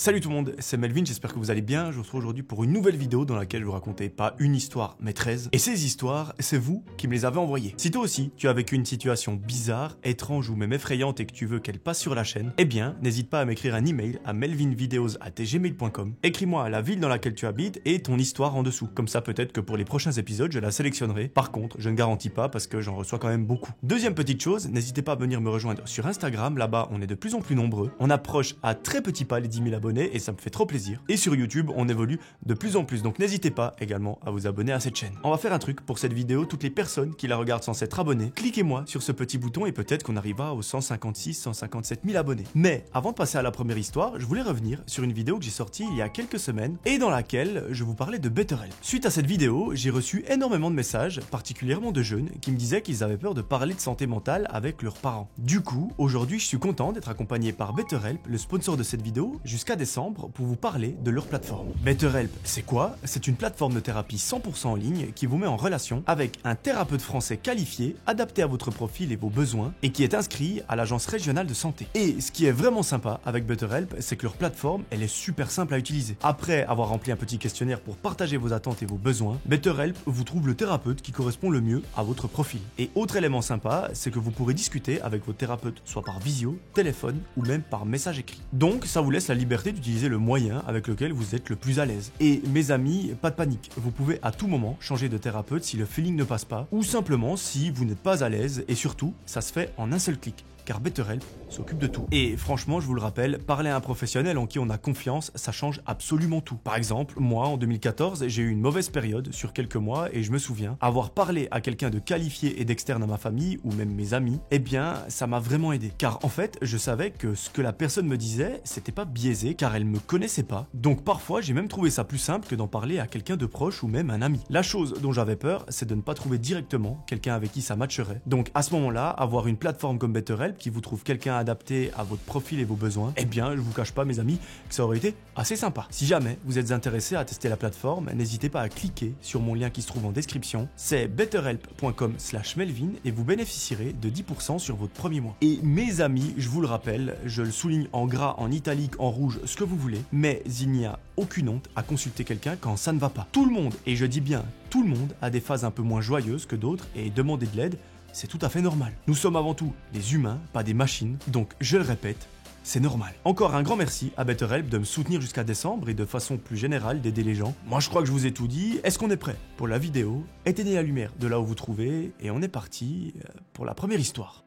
Salut tout le monde, c'est Melvin, j'espère que vous allez bien. Je vous retrouve aujourd'hui pour une nouvelle vidéo dans laquelle je vous racontais pas une histoire, mais 13. Et ces histoires, c'est vous qui me les avez envoyées. Si toi aussi, tu as vécu une situation bizarre, étrange ou même effrayante et que tu veux qu'elle passe sur la chaîne, eh bien, n'hésite pas à m'écrire un email à melvinvideos@gmail.com. Écris-moi la ville dans laquelle tu habites et ton histoire en dessous. Comme ça, peut-être que pour les prochains épisodes, je la sélectionnerai. Par contre, je ne garantis pas parce que j'en reçois quand même beaucoup. Deuxième petite chose, n'hésitez pas à venir me rejoindre sur Instagram. Là-bas, on est de plus en plus nombreux. On approche à très petits pas les 10 000 abonnés et ça me fait trop plaisir. Et sur YouTube, on évolue de plus en plus. Donc n'hésitez pas également à vous abonner à cette chaîne. On va faire un truc pour cette vidéo. Toutes les personnes qui la regardent sans s'être abonnées, cliquez-moi sur ce petit bouton et peut-être qu'on arrivera aux 156, 157 000 abonnés. Mais avant de passer à la première histoire, je voulais revenir sur une vidéo que j'ai sortie il y a quelques semaines et dans laquelle je vous parlais de BetterHelp. Suite à cette vidéo, j'ai reçu énormément de messages, particulièrement de jeunes, qui me disaient qu'ils avaient peur de parler de santé mentale avec leurs parents. Du coup, aujourd'hui, je suis content d'être accompagné par BetterHelp, le sponsor de cette vidéo, jusqu'à décembre pour vous parler de leur plateforme. BetterHelp, c'est quoi? C'est une plateforme de thérapie 100% en ligne qui vous met en relation avec un thérapeute français qualifié, adapté à votre profil et vos besoins, et qui est inscrit à l'agence régionale de santé. Et ce qui est vraiment sympa avec BetterHelp, c'est que leur plateforme, elle est super simple à utiliser. Après avoir rempli un petit questionnaire pour partager vos attentes et vos besoins, BetterHelp vous trouve le thérapeute qui correspond le mieux à votre profil. Et autre élément sympa, c'est que vous pourrez discuter avec votre thérapeute, soit par visio, téléphone ou même par message écrit. Donc ça vous laisse la liberté d'utiliser le moyen avec lequel vous êtes le plus à l'aise. Et mes amis, pas de panique, vous pouvez à tout moment changer de thérapeute si le feeling ne passe pas, ou simplement si vous n'êtes pas à l'aise, et surtout, ça se fait en un seul clic. Car BetterHelp s'occupe de tout. Et franchement, je vous le rappelle, parler à un professionnel en qui on a confiance, ça change absolument tout. Par exemple, moi, en 2014, j'ai eu une mauvaise période sur quelques mois et je me souviens avoir parlé à quelqu'un de qualifié et d'externe à ma famille ou même mes amis, eh bien, ça m'a vraiment aidé. Car en fait, je savais que ce que la personne me disait, c'était pas biaisé car elle me connaissait pas. Donc parfois, j'ai même trouvé ça plus simple que d'en parler à quelqu'un de proche ou même un ami. La chose dont j'avais peur, c'est de ne pas trouver directement quelqu'un avec qui ça matcherait. Donc à ce moment-là, avoir une plateforme comme BetterHelp qui vous trouve quelqu'un adapté à votre profil et vos besoins, eh bien, je vous cache pas, mes amis, que ça aurait été assez sympa. Si jamais vous êtes intéressé à tester la plateforme, n'hésitez pas à cliquer sur mon lien qui se trouve en description. C'est betterhelp.com/melvin et vous bénéficierez de 10% sur votre premier mois. Et mes amis, je vous le rappelle, je le souligne en gras, en italique, en rouge, ce que vous voulez, mais il n'y a aucune honte à consulter quelqu'un quand ça ne va pas. Tout le monde, et je dis bien tout le monde, a des phases un peu moins joyeuses que d'autres et demander de l'aide, c'est tout à fait normal. Nous sommes avant tout des humains, pas des machines, donc je le répète, c'est normal. Encore un grand merci à BetterHelp de me soutenir jusqu'à décembre et de façon plus générale d'aider les gens. Moi je crois que je vous ai tout dit. Est-ce qu'on est prêt pour la vidéo? Éteignez la lumière de là où vous trouvez et on est parti pour la première histoire.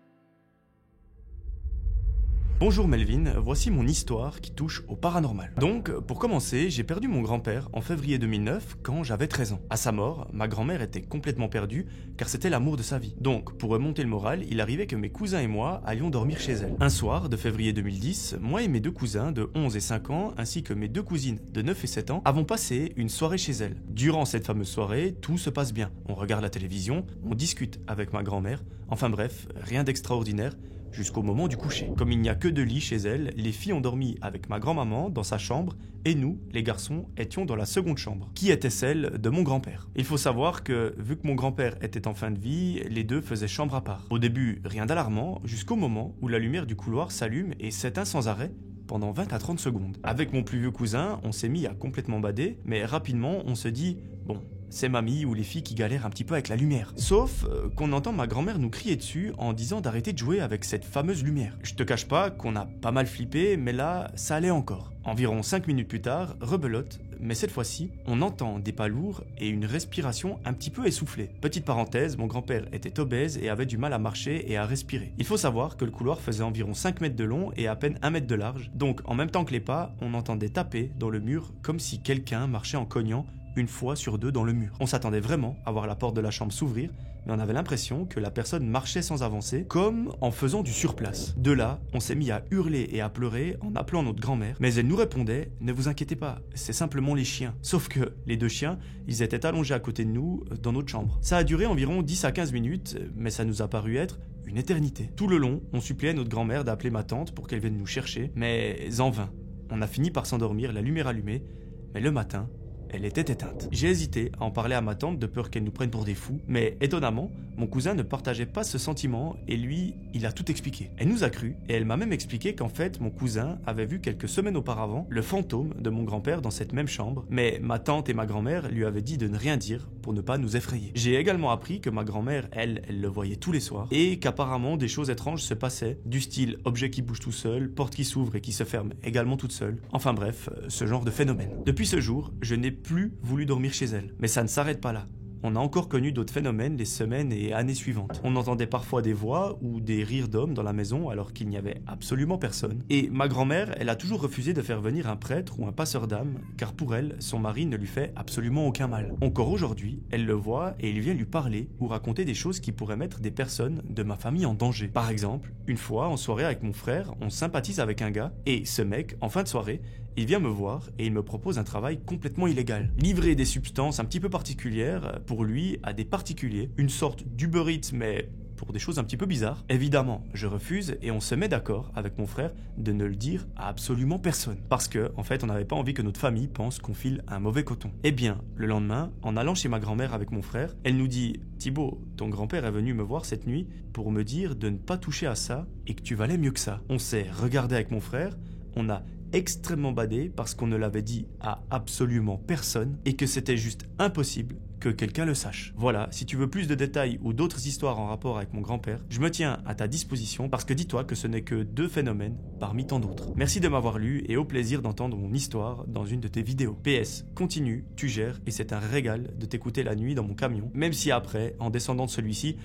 Bonjour Melvin, voici mon histoire qui touche au paranormal. Donc, pour commencer, j'ai perdu mon grand-père en février 2009 quand j'avais 13 ans. À sa mort, ma grand-mère était complètement perdue car c'était l'amour de sa vie. Donc, pour remonter le moral, il arrivait que mes cousins et moi allions dormir chez elle. Un soir de février 2010, moi et mes deux cousins de 11 et 5 ans ainsi que mes deux cousines de 9 et 7 ans avons passé une soirée chez elle. Durant cette fameuse soirée, tout se passe bien. On regarde la télévision, on discute avec ma grand-mère, enfin bref, rien d'extraordinaire. Jusqu'au moment du coucher. Comme il n'y a que 2 lits chez elle, les filles ont dormi avec ma grand-maman dans sa chambre et nous, les garçons, étions dans la seconde chambre, qui était celle de mon grand-père. Il faut savoir que, vu que mon grand-père était en fin de vie, les deux faisaient chambre à part. Au début, rien d'alarmant, jusqu'au moment où la lumière du couloir s'allume et s'éteint sans arrêt pendant 20 à 30 secondes. Avec mon plus vieux cousin, on s'est mis à complètement bader, mais rapidement, on se dit, bon, c'est mamie ou les filles qui galèrent un petit peu avec la lumière. Sauf qu'on entend ma grand-mère nous crier dessus en disant d'arrêter de jouer avec cette fameuse lumière. Je te cache pas qu'on a pas mal flippé, mais là, ça allait encore. Environ 5 minutes plus tard, rebelote, mais cette fois-ci, on entend des pas lourds et une respiration un petit peu essoufflée. Petite parenthèse, mon grand-père était obèse et avait du mal à marcher et à respirer. Il faut savoir que le couloir faisait environ 5 mètres de long et à peine 1 mètre de large, donc en même temps que les pas, on entendait taper dans le mur comme si quelqu'un marchait en cognant une fois sur 2 dans le mur. On s'attendait vraiment à voir la porte de la chambre s'ouvrir, mais on avait l'impression que la personne marchait sans avancer, comme en faisant du surplace. De là, on s'est mis à hurler et à pleurer en appelant notre grand-mère, mais elle nous répondait « Ne vous inquiétez pas, c'est simplement les chiens ». Sauf que les 2 chiens, ils étaient allongés à côté de nous, dans notre chambre. Ça a duré environ 10 à 15 minutes, mais ça nous a paru être une éternité. Tout le long, on suppliait notre grand-mère d'appeler ma tante pour qu'elle vienne nous chercher, mais en vain. On a fini par s'endormir, la lumière allumée, mais le matin, elle était éteinte. J'ai hésité à en parler à ma tante de peur qu'elle nous prenne pour des fous, mais étonnamment, mon cousin ne partageait pas ce sentiment et lui, il a tout expliqué. Elle nous a cru et elle m'a même expliqué qu'en fait, mon cousin avait vu quelques semaines auparavant le fantôme de mon grand-père dans cette même chambre, mais ma tante et ma grand-mère lui avaient dit de ne rien dire pour ne pas nous effrayer. J'ai également appris que ma grand-mère, elle le voyait tous les soirs et qu'apparemment des choses étranges se passaient, du style objet qui bouge tout seul, porte qui s'ouvre et qui se ferme également toute seule. Enfin bref, ce genre de phénomène. Depuis ce jour, je n'ai plus voulu dormir chez elle. Mais ça ne s'arrête pas là. On a encore connu d'autres phénomènes les semaines et années suivantes. On entendait parfois des voix ou des rires d'hommes dans la maison alors qu'il n'y avait absolument personne. Et ma grand-mère, elle a toujours refusé de faire venir un prêtre ou un passeur d'âme, car pour elle, son mari ne lui fait absolument aucun mal. Encore aujourd'hui, elle le voit et il vient lui parler ou raconter des choses qui pourraient mettre des personnes de ma famille en danger. Par exemple, une fois, en soirée avec mon frère, on sympathise avec un gars et ce mec, en fin de soirée, il vient me voir et il me propose un travail complètement illégal. Livrer des substances un petit peu particulières, pour lui, à des particuliers. Une sorte d'Uber Eats, mais pour des choses un petit peu bizarres. Évidemment, je refuse et on se met d'accord avec mon frère de ne le dire à absolument personne. Parce que, en fait, on n'avait pas envie que notre famille pense qu'on file un mauvais coton. Eh bien, le lendemain, en allant chez ma grand-mère avec mon frère, elle nous dit « Thibaut, ton grand-père est venu me voir cette nuit pour me dire de ne pas toucher à ça et que tu valais mieux que ça. » On s'est regardé avec mon frère, on a extrêmement badé parce qu'on ne l'avait dit à absolument personne et que c'était juste impossible que quelqu'un le sache. Voilà, si tu veux plus de détails ou d'autres histoires en rapport avec mon grand-père, je me tiens à ta disposition parce que dis-toi que ce n'est que 2 phénomènes parmi tant d'autres. Merci de m'avoir lu et au plaisir d'entendre mon histoire dans une de tes vidéos. PS, continue, tu gères et c'est un régal de t'écouter la nuit dans mon camion, même si après, en descendant de celui-ci,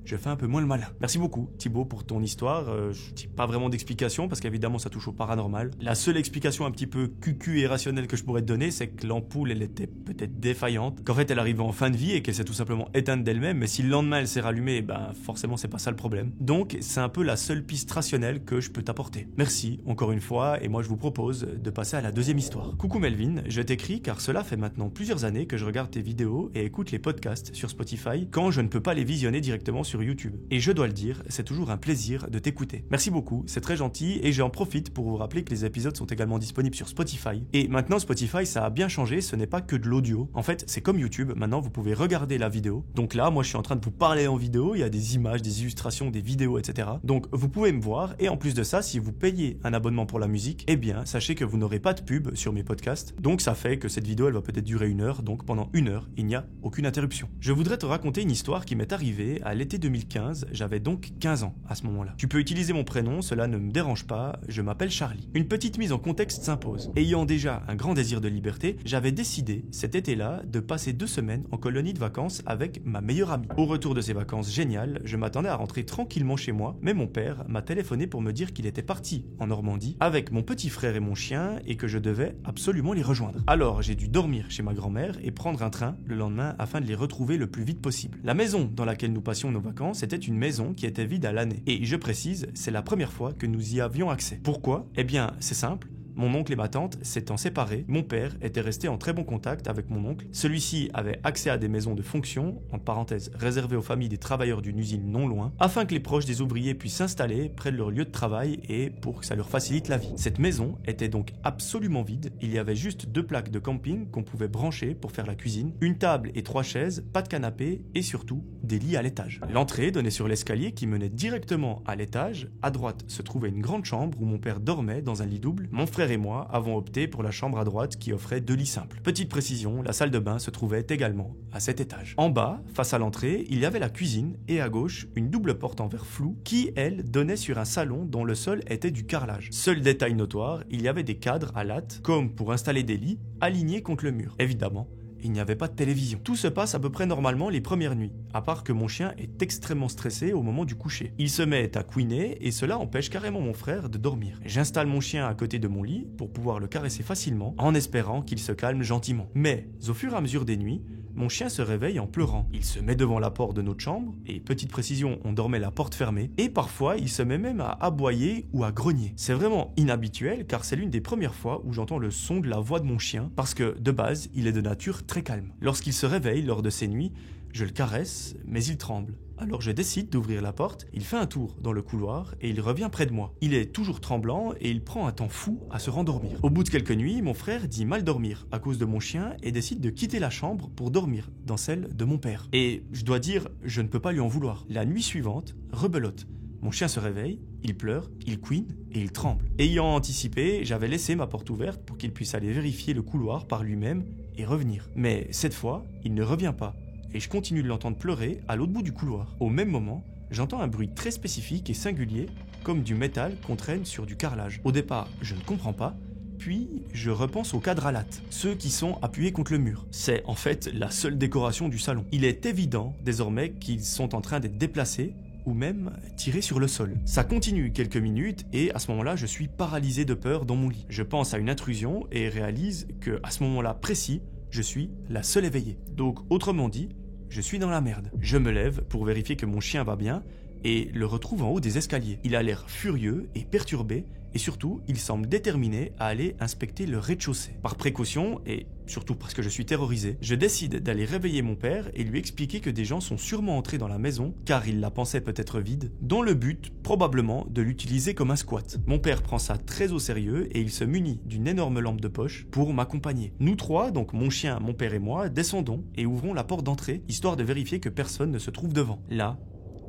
je fais un peu moins le malin. Merci beaucoup Thibaut pour ton histoire. Je dis pas vraiment d'explication parce qu'évidemment ça touche au paranormal. La seule explication un petit peu cucu et rationnelle que je pourrais te donner, c'est que l'ampoule elle était peut-être défaillante, qu'en fait elle arrivait en fin de vie et qu'elle s'est tout simplement éteinte d'elle-même, mais si le lendemain elle s'est rallumée, ben forcément c'est pas ça le problème. Donc c'est un peu la seule piste rationnelle que je peux t'apporter. Merci encore une fois et moi je vous propose de passer à la deuxième histoire. Coucou Melvin, je t'écris car cela fait maintenant plusieurs années que je regarde tes vidéos et écoute les podcasts sur Spotify quand je ne peux pas les visionner directement sur YouTube. Et je dois le dire, c'est toujours un plaisir de t'écouter. Merci beaucoup, c'est très gentil et j'en profite pour vous rappeler que les épisodes sont également disponibles sur Spotify. Et maintenant Spotify ça a bien changé, ce n'est pas que de l'audio. En fait c'est comme YouTube, maintenant vous pouvez regarder la vidéo. Donc là moi je suis en train de vous parler en vidéo, il y a des images, des illustrations, des vidéos etc. Donc vous pouvez me voir et en plus de ça si vous payez un abonnement pour la musique, eh bien sachez que vous n'aurez pas de pub sur mes podcasts. Donc ça fait que cette vidéo elle va peut-être durer 1 heure, donc pendant 1 heure il n'y a aucune interruption. Je voudrais te raconter une histoire qui m'est arrivée à l'été 2015. J'avais donc 15 ans à ce moment-là. Tu peux utiliser mon prénom, cela ne me dérange pas, je m'appelle Charlie. Une petite mise en contexte s'impose. Ayant déjà un grand désir de liberté, j'avais décidé cet été-là de passer 2 semaines en colonie de vacances avec ma meilleure amie. Au retour de ces vacances géniales, je m'attendais à rentrer tranquillement chez moi, mais mon père m'a téléphoné pour me dire qu'il était parti en Normandie avec mon petit frère et mon chien et que je devais absolument les rejoindre. Alors j'ai dû dormir chez ma grand-mère et prendre un train le lendemain afin de les retrouver le plus vite possible. La maison dans laquelle nous passions nos vacances était une maison qui était vide à l'année. Et je précise, c'est la première fois que nous y avions accès. Pourquoi ? Eh bien, c'est simple. Mon oncle et ma tante s'étant séparés, mon père était resté en très bon contact avec mon oncle. Celui-ci avait accès à des maisons de fonction, entre parenthèses réservées aux familles des travailleurs d'une usine non loin, afin que les proches des ouvriers puissent s'installer près de leur lieu de travail et pour que ça leur facilite la vie. Cette maison était donc absolument vide, il y avait juste 2 plaques de camping qu'on pouvait brancher pour faire la cuisine, une table et 3 chaises, pas de canapé et surtout des lits à l'étage. L'entrée donnait sur l'escalier qui menait directement à l'étage. À droite se trouvait une grande chambre où mon père dormait dans un lit double. Mon frère et moi avons opté pour la chambre à droite qui offrait 2 lits simples. Petite précision, la salle de bain se trouvait également à cet étage. En bas, face à l'entrée, il y avait la cuisine et à gauche, une double porte en verre flou qui, elle, donnait sur un salon dont le sol était du carrelage. Seul détail notoire, il y avait des cadres à lattes, comme pour installer des lits, alignés contre le mur. Évidemment, il n'y avait pas de télévision. Tout se passe à peu près normalement les premières nuits, à part que mon chien est extrêmement stressé au moment du coucher. Il se met à couiner et cela empêche carrément mon frère de dormir. J'installe mon chien à côté de mon lit pour pouvoir le caresser facilement en espérant qu'il se calme gentiment. Mais au fur et à mesure des nuits, mon chien se réveille en pleurant. Il se met devant la porte de notre chambre, et petite précision, on dormait la porte fermée, et parfois il se met même à aboyer ou à grogner. C'est vraiment inhabituel car c'est l'une des premières fois où j'entends le son de la voix de mon chien, parce que de base, il est de nature très calme. Lorsqu'il se réveille lors de ces nuits, Je le caresse, mais il tremble. Alors je décide d'ouvrir la porte, il fait un tour dans le couloir et il revient près de moi. Il est toujours tremblant et il prend un temps fou à se rendormir. Au bout de quelques nuits, mon frère dit mal dormir à cause de mon chien et décide de quitter la chambre pour dormir dans celle de mon père. Et je dois dire, je ne peux pas lui en vouloir. La nuit suivante, rebelote. Mon chien se réveille, il pleure, il couine et il tremble. Ayant anticipé, j'avais laissé ma porte ouverte pour qu'il puisse aller vérifier le couloir par lui-même et revenir. Mais cette fois, il ne revient pas. Et je continue de l'entendre pleurer à l'autre bout du couloir. Au même moment, j'entends un bruit très spécifique et singulier, comme du métal qu'on traîne sur du carrelage. Au départ, je ne comprends pas, puis je repense aux cadres à lattes, ceux qui sont appuyés contre le mur. C'est en fait la seule décoration du salon. Il est évident désormais qu'ils sont en train d'être déplacés, ou même tirés sur le sol. Ça continue quelques minutes et à ce moment-là, je suis paralysé de peur dans mon lit. Je pense à une intrusion et réalise que à ce moment-là précis, je suis la seule éveillée. Donc autrement dit, je suis dans la merde. Je me lève pour vérifier que mon chien va bien et le retrouve en haut des escaliers. Il a l'air furieux et perturbé et surtout, il semble déterminé à aller inspecter le rez-de-chaussée. Par précaution et surtout parce que je suis terrorisé, je décide d'aller réveiller mon père et lui expliquer que des gens sont sûrement entrés dans la maison car il la pensait peut-être vide, dans le but probablement de l'utiliser comme un squat. Mon père prend ça très au sérieux et il se munit d'une énorme lampe de poche pour m'accompagner. Nous trois, donc mon chien, mon père et moi, descendons et ouvrons la porte d'entrée histoire de vérifier que personne ne se trouve devant. Là,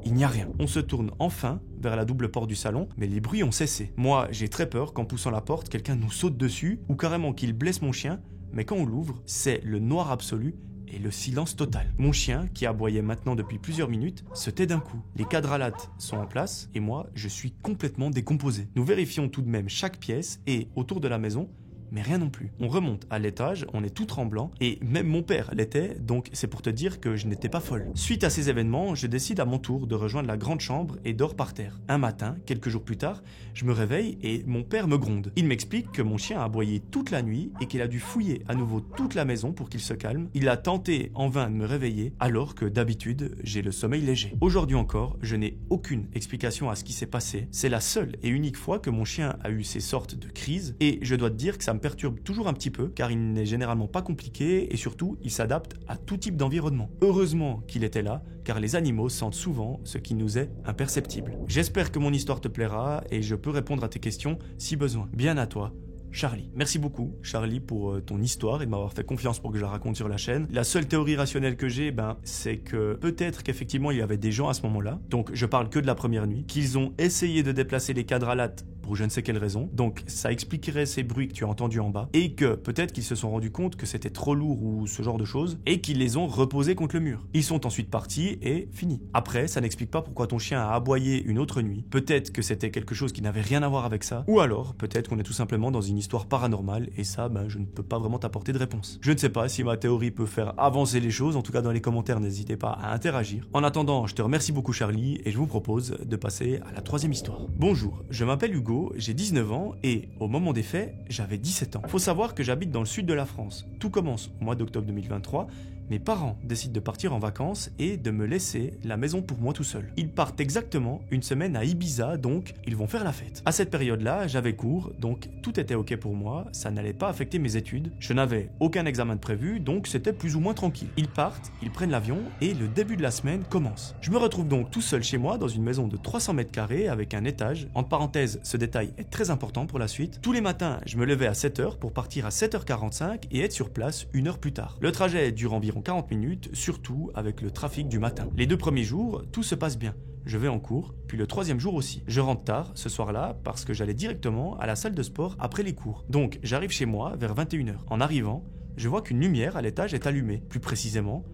il n'y a rien. On se tourne enfin vers la double porte du salon, mais les bruits ont cessé. Moi, j'ai très peur qu'en poussant la porte, quelqu'un nous saute dessus ou carrément qu'il blesse mon chien, mais quand on l'ouvre, c'est le noir absolu et le silence total. Mon chien, qui aboyait maintenant depuis plusieurs minutes, se tait d'un coup. Les cadres à lattes sont en place et moi, je suis complètement décomposé. Nous vérifions tout de même chaque pièce et autour de la maison, mais rien non plus. On remonte à l'étage, on est tout tremblant, et même mon père l'était, donc c'est pour te dire que je n'étais pas folle. Suite à ces événements, je décide à mon tour de rejoindre la grande chambre et dors par terre. Un matin, quelques jours plus tard, je me réveille et mon père me gronde. Il m'explique que mon chien a aboyé toute la nuit et qu'il a dû fouiller à nouveau toute la maison pour qu'il se calme. Il a tenté en vain de me réveiller, alors que d'habitude, j'ai le sommeil léger. Aujourd'hui encore, je n'ai aucune explication à ce qui s'est passé. C'est la seule et unique fois que mon chien a eu ces sortes de crises, et je dois te dire que ça me perturbe toujours un petit peu car il n'est généralement pas compliqué et surtout il s'adapte à tout type d'environnement. Heureusement qu'il était là car les animaux sentent souvent ce qui nous est imperceptible. J'espère que mon histoire te plaira et je peux répondre à tes questions si besoin. Bien à toi, Charlie. Merci beaucoup, Charlie, pour ton histoire et de m'avoir fait confiance pour que je la raconte sur la chaîne. La seule théorie rationnelle que j'ai, c'est que peut-être qu'effectivement il y avait des gens à ce moment-là, donc je parle que de la première nuit, qu'ils ont essayé de déplacer les cadres à lattes pour je ne sais quelle raison, donc ça expliquerait ces bruits que tu as entendus en bas, et que peut-être qu'ils se sont rendus compte que c'était trop lourd ou ce genre de choses, et qu'ils les ont reposés contre le mur. Ils sont ensuite partis et fini. Après, ça n'explique pas pourquoi ton chien a aboyé une autre nuit, peut-être que c'était quelque chose qui n'avait rien à voir avec ça, ou alors peut-être qu'on est tout simplement dans une histoire paranormale, et ça, je ne peux pas vraiment t'apporter de réponse. Je ne sais pas si ma théorie peut faire avancer les choses, en tout cas dans les commentaires, n'hésitez pas à interagir. En attendant, je te remercie beaucoup Charlie, et je vous propose de passer à la troisième histoire. Bonjour, je m'appelle Hugo, j'ai 19 ans et au moment des faits, j'avais 17 ans. Faut savoir que j'habite dans le sud de la France. Tout commence au mois d'octobre 2023. Mes parents décident de partir en vacances et de me laisser la maison pour moi tout seul. Ils partent exactement une semaine à Ibiza, donc ils vont faire la fête. À cette période-là, j'avais cours, donc tout était ok pour moi, ça n'allait pas affecter mes études. Je n'avais aucun examen de prévu, donc c'était plus ou moins tranquille. Ils partent, ils prennent l'avion et le début de la semaine commence. Je me retrouve donc tout seul chez moi dans une maison de 300 mètres carrés avec un étage. Entre parenthèses, ce détail est très important pour la suite. Tous les matins, je me levais à 7h pour partir à 7h45 et être sur place une heure plus tard. Le trajet dure environ 40 minutes, surtout avec le trafic du matin. Les 2 premiers jours, tout se passe bien. Je vais en cours, puis le 3e jour aussi. Je rentre tard ce soir-là parce que j'allais directement à la salle de sport après les cours. Donc j'arrive chez moi vers 21h. En arrivant, je vois qu'une lumière à l'étage est allumée. Plus précisément,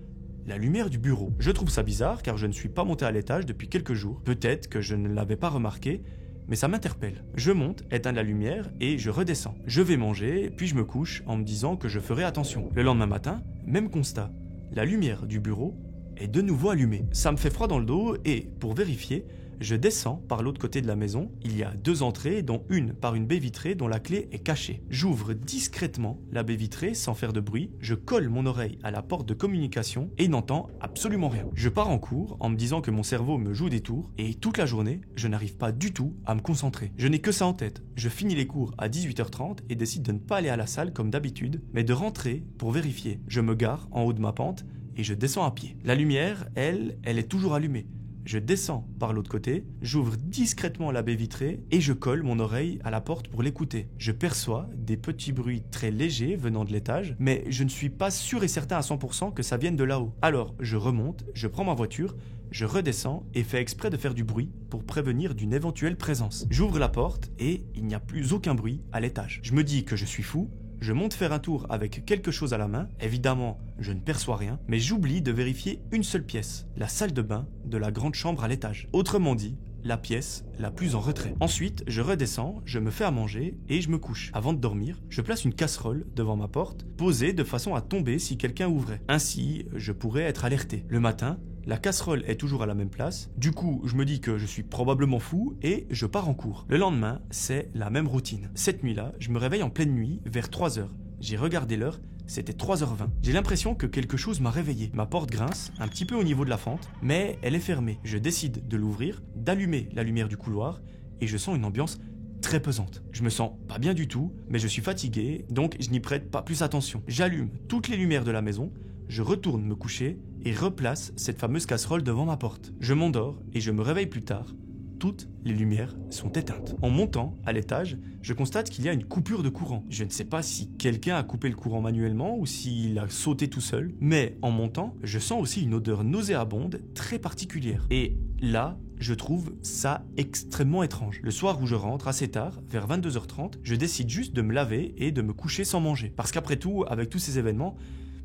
la lumière du bureau. Je trouve ça bizarre car je ne suis pas monté à l'étage depuis quelques jours. Peut-être que je ne l'avais pas remarqué, mais ça m'interpelle. Je monte, éteins la lumière et je redescends. Je vais manger, puis je me couche en me disant que je ferai attention. Le lendemain matin, même constat. La lumière du bureau est de nouveau allumée. Ça me fait froid dans le dos et, pour vérifier, je descends par l'autre côté de la maison. Il y a 2 entrées, dont une par une baie vitrée dont la clé est cachée. J'ouvre discrètement la baie vitrée sans faire de bruit. Je colle mon oreille à la porte de communication et n'entends absolument rien. Je pars en cours en me disant que mon cerveau me joue des tours et toute la journée, je n'arrive pas du tout à me concentrer. Je n'ai que ça en tête. Je finis les cours à 18h30 et décide de ne pas aller à la salle comme d'habitude, mais de rentrer pour vérifier. Je me gare en haut de ma pente et je descends à pied. La lumière, elle est toujours allumée. Je descends par l'autre côté, j'ouvre discrètement la baie vitrée et je colle mon oreille à la porte pour l'écouter. Je perçois des petits bruits très légers venant de l'étage, mais je ne suis pas sûr et certain à 100% que ça vienne de là-haut. Alors je remonte, je prends ma voiture, je redescends et fais exprès de faire du bruit pour prévenir d'une éventuelle présence. J'ouvre la porte et il n'y a plus aucun bruit à l'étage. Je me dis que je suis fou. Je monte faire un tour avec quelque chose à la main. Évidemment, je ne perçois rien, mais j'oublie de vérifier une seule pièce, la salle de bain de la grande chambre à l'étage. Autrement dit, la pièce la plus en retrait. Ensuite, je redescends, je me fais à manger et je me couche. Avant de dormir, je place une casserole devant ma porte, posée de façon à tomber si quelqu'un ouvrait. Ainsi, je pourrais être alerté. Le matin, la casserole est toujours à la même place. Du coup, je me dis que je suis probablement fou et je pars en cours. Le lendemain, c'est la même routine. Cette nuit-là, je me réveille en pleine nuit vers 3h. J'ai regardé l'heure, c'était 3h20. J'ai l'impression que quelque chose m'a réveillé. Ma porte grince, un petit peu au niveau de la fente, mais elle est fermée. Je décide de l'ouvrir, d'allumer la lumière du couloir et je sens une ambiance très pesante. Je me sens pas bien du tout, mais je suis fatigué, donc je n'y prête pas plus attention. J'allume toutes les lumières de la maison, je retourne me coucher et replace cette fameuse casserole devant ma porte. Je m'endors et je me réveille plus tard. Toutes les lumières sont éteintes. En montant à l'étage, je constate qu'il y a une coupure de courant. Je ne sais pas si quelqu'un a coupé le courant manuellement ou s'il a sauté tout seul, mais en montant, je sens aussi une odeur nauséabonde très particulière. Et là, je trouve ça extrêmement étrange. Le soir où je rentre assez tard, vers 22h30, je décide juste de me laver et de me coucher sans manger. Parce qu'après tout, avec tous ces événements,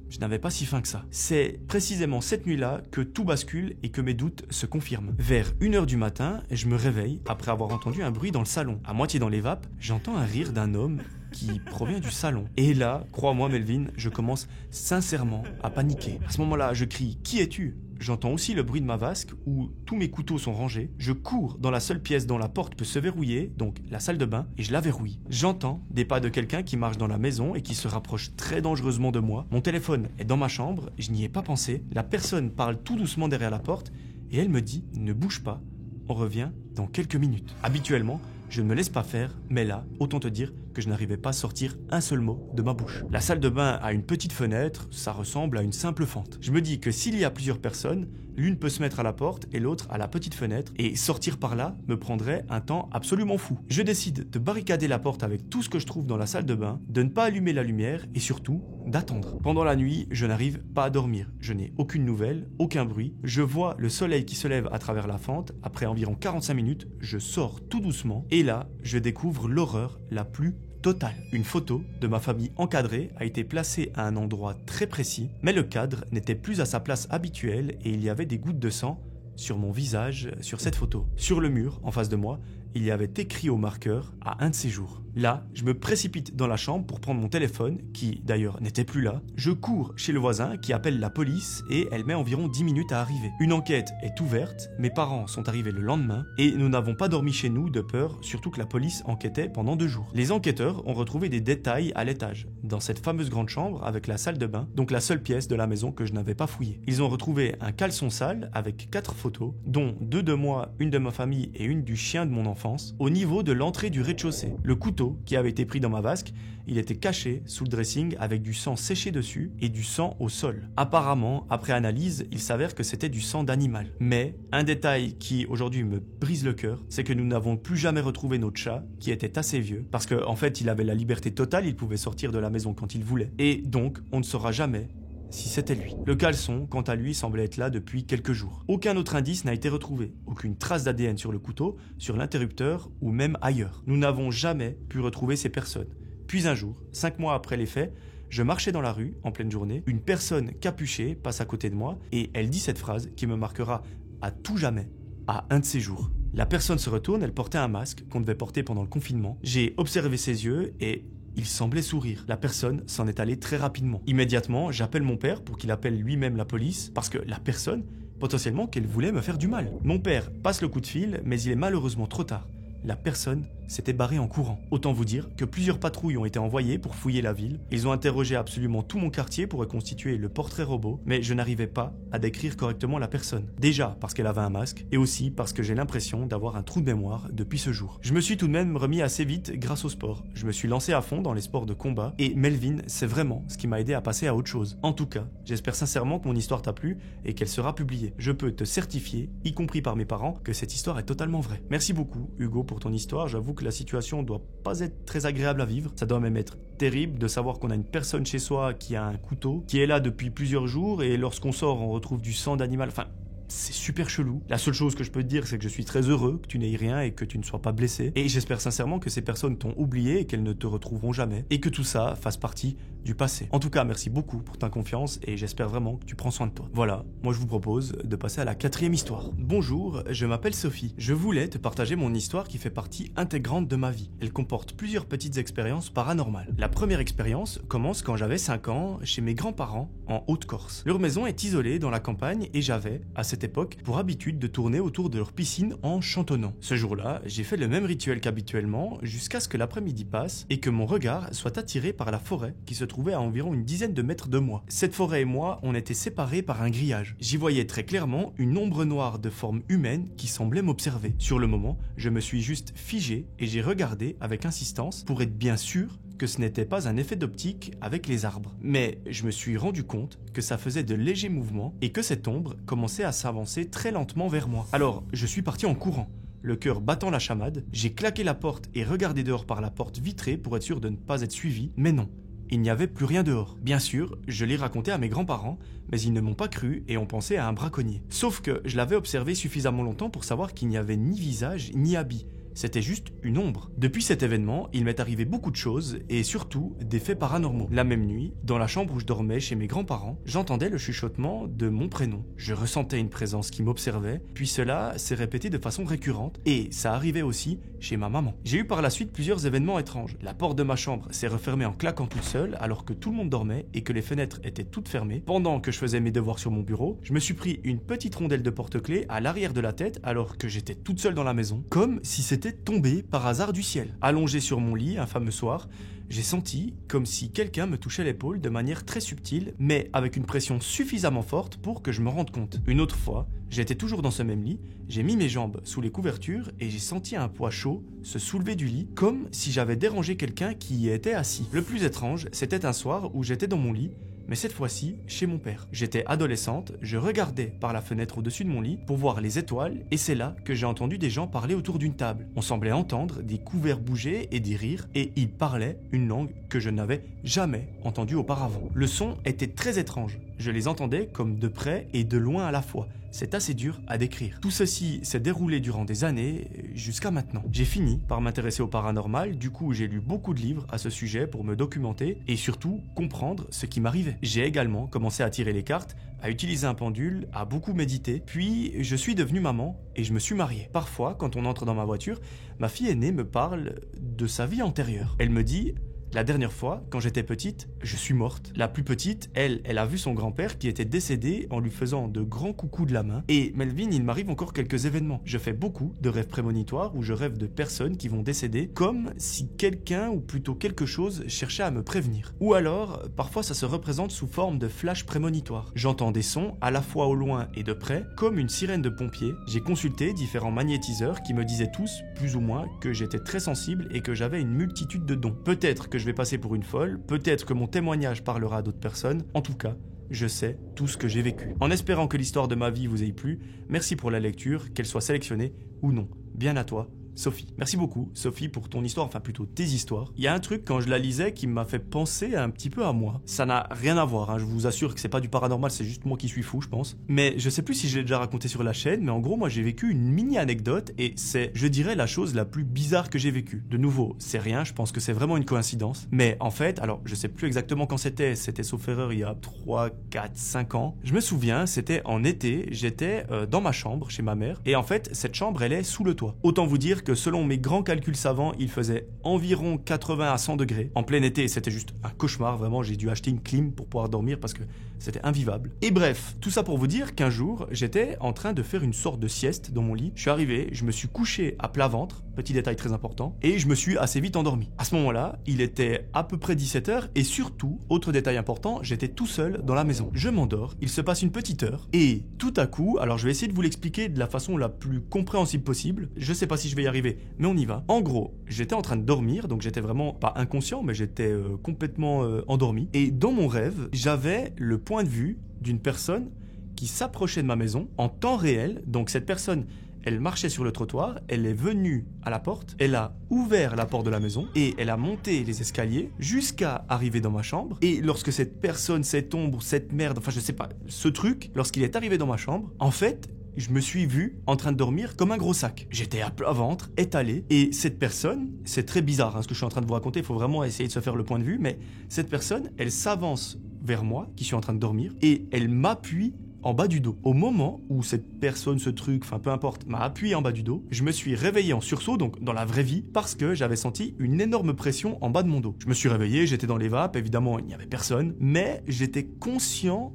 je n'avais pas si faim que ça. C'est précisément cette nuit-là que tout bascule et que mes doutes se confirment. Vers 1h du matin, je me réveille après avoir entendu un bruit dans le salon. À moitié dans les vapes, j'entends un rire d'un homme qui provient du salon. Et là, crois-moi Melvin, je commence sincèrement à paniquer. À ce moment-là, je crie « Qui es-tu » ? J'entends aussi le bruit de ma vasque où tous mes couteaux sont rangés. Je cours dans la seule pièce dont la porte peut se verrouiller, donc la salle de bain, et je la verrouille. J'entends des pas de quelqu'un qui marche dans la maison et qui se rapproche très dangereusement de moi. Mon téléphone est dans ma chambre, je n'y ai pas pensé. La personne parle tout doucement derrière la porte et elle me dit « Ne bouge pas, on revient dans quelques minutes ». Habituellement, je ne me laisse pas faire, mais là, autant te dire que je n'arrivais pas à sortir un seul mot de ma bouche. La salle de bain a une petite fenêtre, ça ressemble à une simple fente. Je me dis que s'il y a plusieurs personnes, l'une peut se mettre à la porte et l'autre à la petite fenêtre, et sortir par là me prendrait un temps absolument fou. Je décide de barricader la porte avec tout ce que je trouve dans la salle de bain, de ne pas allumer la lumière et surtout d'attendre. Pendant la nuit, je n'arrive pas à dormir. Je n'ai aucune nouvelle, aucun bruit. Je vois le soleil qui se lève à travers la fente. Après environ 45 minutes, je sors tout doucement et là, je découvre l'horreur la plus totale. Une photo de ma famille encadrée a été placée à un endroit très précis, mais le cadre n'était plus à sa place habituelle et il y avait des gouttes de sang sur mon visage sur cette photo. Sur le mur, en face de moi, il y avait écrit au marqueur à un de ces jours. Là, je me précipite dans la chambre pour prendre mon téléphone, qui d'ailleurs n'était plus là. Je cours chez le voisin qui appelle la police et elle met environ 10 minutes à arriver. Une enquête est ouverte, mes parents sont arrivés le lendemain et nous n'avons pas dormi chez nous de peur, surtout que la police enquêtait pendant 2 jours. Les enquêteurs ont retrouvé des détails à l'étage, dans cette fameuse grande chambre avec la salle de bain, donc la seule pièce de la maison que je n'avais pas fouillée. Ils ont retrouvé un caleçon sale avec 4 photos, dont 2 de moi, une de ma famille et une du chien de mon enfance, au niveau de l'entrée du rez-de-chaussée. Le couteau qui avait été pris dans ma vasque, il était caché sous le dressing avec du sang séché dessus et du sang au sol. Apparemment, après analyse, il s'avère que c'était du sang d'animal. Mais un détail qui aujourd'hui me brise le cœur, c'est que nous n'avons plus jamais retrouvé notre chat, qui était assez vieux, parce qu'en fait il avait la liberté totale, il pouvait sortir de la maison quand il voulait. Et donc, on ne saura jamais si c'était lui. Le caleçon, quant à lui, semblait être là depuis quelques jours. Aucun autre indice n'a été retrouvé. Aucune trace d'ADN sur le couteau, sur l'interrupteur ou même ailleurs. Nous n'avons jamais pu retrouver ces personnes. Puis un jour, 5 mois après les faits, je marchais dans la rue, en pleine journée. Une personne capuchée passe à côté de moi et elle dit cette phrase qui me marquera à tout jamais, à un de ces jours. La personne se retourne, elle portait un masque qu'on devait porter pendant le confinement. J'ai observé ses yeux et il semblait sourire. La personne s'en est allée très rapidement. Immédiatement, j'appelle mon père pour qu'il appelle lui-même la police parce que la personne, potentiellement qu'elle voulait me faire du mal. Mon père passe le coup de fil, mais il est malheureusement trop tard. La personne s'était barré en courant. Autant vous dire que plusieurs patrouilles ont été envoyées pour fouiller la ville. Ils ont interrogé absolument tout mon quartier pour reconstituer le portrait robot, mais je n'arrivais pas à décrire correctement la personne. Déjà parce qu'elle avait un masque, et aussi parce que j'ai l'impression d'avoir un trou de mémoire depuis ce jour. Je me suis tout de même remis assez vite grâce au sport. Je me suis lancé à fond dans les sports de combat, et Melvin, c'est vraiment ce qui m'a aidé à passer à autre chose. En tout cas, j'espère sincèrement que mon histoire t'a plu et qu'elle sera publiée. Je peux te certifier, y compris par mes parents, que cette histoire est totalement vraie. Merci beaucoup, Hugo, pour ton histoire. J'avoue que la situation doit pas être très agréable à vivre. Ça doit même être terrible de savoir qu'on a une personne chez soi qui a un couteau, qui est là depuis plusieurs jours, et lorsqu'on sort, on retrouve du sang d'animal. Enfin, c'est super chelou. La seule chose que je peux te dire, c'est que je suis très heureux que tu n'aies rien et que tu ne sois pas blessé. Et j'espère sincèrement que ces personnes t'ont oublié et qu'elles ne te retrouveront jamais. Et que tout ça fasse partie du passé. En tout cas, merci beaucoup pour ta confiance et j'espère vraiment que tu prends soin de toi. Voilà, moi je vous propose de passer à la 4e histoire. Bonjour, je m'appelle Sophie. Je voulais te partager mon histoire qui fait partie intégrante de ma vie. Elle comporte plusieurs petites expériences paranormales. La première expérience commence quand j'avais 5 ans chez mes grands-parents en Haute-Corse. Leur maison est isolée dans la campagne et j'avais, à cette époque, pour habitude de tourner autour de leur piscine en chantonnant. Ce jour-là, j'ai fait le même rituel qu'habituellement jusqu'à ce que l'après-midi passe et que mon regard soit attiré par la forêt qui se trouvait à environ une dizaine de mètres de moi. Cette forêt et moi, on était séparés par un grillage. J'y voyais très clairement une ombre noire de forme humaine qui semblait m'observer. Sur le moment, je me suis juste figé et j'ai regardé avec insistance pour être bien sûr que ce n'était pas un effet d'optique avec les arbres. Mais je me suis rendu compte que ça faisait de légers mouvements et que cette ombre commençait à s'avancer très lentement vers moi. Alors, je suis parti en courant. Le cœur battant la chamade, j'ai claqué la porte et regardé dehors par la porte vitrée pour être sûr de ne pas être suivi, mais non. Il n'y avait plus rien dehors. Bien sûr, je l'ai raconté à mes grands-parents, mais ils ne m'ont pas cru et ont pensé à un braconnier. Sauf que je l'avais observé suffisamment longtemps pour savoir qu'il n'y avait ni visage ni habit. C'était juste une ombre. Depuis cet événement, il m'est arrivé beaucoup de choses et surtout des faits paranormaux. La même nuit, dans la chambre où je dormais chez mes grands-parents, j'entendais le chuchotement de mon prénom. Je ressentais une présence qui m'observait, puis cela s'est répété de façon récurrente et ça arrivait aussi chez ma maman. J'ai eu par la suite plusieurs événements étranges. La porte de ma chambre s'est refermée en claquant toute seule alors que tout le monde dormait et que les fenêtres étaient toutes fermées. Pendant que je faisais mes devoirs sur mon bureau, je me suis pris une petite rondelle de porte-clés à l'arrière de la tête alors que j'étais toute seule dans la maison, comme si c'était tombé par hasard du ciel. Allongé sur mon lit un fameux soir, j'ai senti comme si quelqu'un me touchait l'épaule de manière très subtile, mais avec une pression suffisamment forte pour que je me rende compte. Une autre fois, j'étais toujours dans ce même lit, j'ai mis mes jambes sous les couvertures et j'ai senti un poids chaud se soulever du lit, comme si j'avais dérangé quelqu'un qui y était assis. Le plus étrange, c'était un soir où j'étais dans mon lit, mais cette fois-ci chez mon père. J'étais adolescente, je regardais par la fenêtre au-dessus de mon lit pour voir les étoiles et c'est là que j'ai entendu des gens parler autour d'une table. On semblait entendre des couverts bouger et des rires et ils parlaient une langue que je n'avais jamais entendue auparavant. Le son était très étrange, je les entendais comme de près et de loin à la fois. C'est assez dur à décrire. Tout ceci s'est déroulé durant des années, jusqu'à maintenant. J'ai fini par m'intéresser au paranormal, du coup j'ai lu beaucoup de livres à ce sujet pour me documenter et surtout comprendre ce qui m'arrivait. J'ai également commencé à tirer les cartes, à utiliser un pendule, à beaucoup méditer, puis je suis devenue maman et je me suis mariée. Parfois, quand on entre dans ma voiture, ma fille aînée me parle de sa vie antérieure. Elle me dit: la dernière fois, quand j'étais petite, je suis morte. La plus petite, elle a vu son grand-père qui était décédé en lui faisant de grands coucous de la main. Et Melvin, il m'arrive encore quelques événements. Je fais beaucoup de rêves prémonitoires où je rêve de personnes qui vont décéder, comme si quelqu'un ou plutôt quelque chose cherchait à me prévenir. Ou alors, parfois ça se représente sous forme de flash prémonitoire. J'entends des sons à la fois au loin et de près, comme une sirène de pompiers. J'ai consulté différents magnétiseurs qui me disaient tous, plus ou moins, que j'étais très sensible et que j'avais une multitude de dons. Peut-être que je vais passer pour une folle, peut-être que mon témoignage parlera à d'autres personnes, en tout cas, je sais tout ce que j'ai vécu. En espérant que l'histoire de ma vie vous ait plu, merci pour la lecture, qu'elle soit sélectionnée ou non. Bien à toi, Sophie. Merci beaucoup, Sophie, pour ton histoire, enfin plutôt tes histoires. Il y a un truc, quand je la lisais, qui m'a fait penser un petit peu à moi. Ça n'a rien à voir, hein. Je vous assure que c'est pas du paranormal, c'est juste moi qui suis fou, je pense. Mais je sais plus si je l'ai déjà raconté sur la chaîne, mais en gros, moi j'ai vécu une mini-anecdote, et c'est, je dirais, la chose la plus bizarre que j'ai vécue. De nouveau, c'est rien, je pense que c'est vraiment une coïncidence. Mais en fait, alors, je sais plus exactement quand c'était sauf erreur il y a 3, 4, 5 ans. Je me souviens, c'était en été, j'étais dans ma chambre, chez ma mère, et en fait, cette chambre, elle est sous le toit. Autant vous dire que selon mes grands calculs savants, il faisait environ 80 à 100 degrés. En plein été, c'était juste un cauchemar, vraiment, j'ai dû acheter une clim pour pouvoir dormir parce que c'était invivable. Et bref, tout ça pour vous dire qu'un jour, j'étais en train de faire une sorte de sieste dans mon lit. Je suis arrivé, je me suis couché à plat ventre, petit détail très important, et je me suis assez vite endormi. À ce moment-là, il était à peu près 17h et surtout, autre détail important, j'étais tout seul dans la maison. Je m'endors, il se passe une petite heure et tout à coup, alors je vais essayer de vous l'expliquer de la façon la plus compréhensible possible. Je sais pas si je vais y arriver, mais on y va. En gros, j'étais en train de dormir, donc j'étais vraiment pas inconscient, mais j'étais complètement endormi. Et dans mon rêve, j'avais le point de vue d'une personne qui s'approchait de ma maison en temps réel. Donc cette personne, elle marchait sur le trottoir, elle est venue à la porte, elle a ouvert la porte de la maison et elle a monté les escaliers jusqu'à arriver dans ma chambre. Et lorsque cette personne, cette ombre, cette merde, enfin je sais pas, ce truc, lorsqu'il est arrivé dans ma chambre, en fait, je me suis vu en train de dormir comme un gros sac. J'étais à plat ventre, étalé, et cette personne, c'est très bizarre hein, ce que je suis en train de vous raconter, il faut vraiment essayer de se faire le point de vue, mais cette personne, elle s'avance vers moi, qui suis en train de dormir, et elle m'appuie en bas du dos. Au moment où cette personne, ce truc, enfin peu importe, m'a appuyé en bas du dos, je me suis réveillé en sursaut, donc dans la vraie vie, parce que j'avais senti une énorme pression en bas de mon dos. Je me suis réveillé, j'étais dans les vapes, évidemment il n'y avait personne, mais j'étais conscient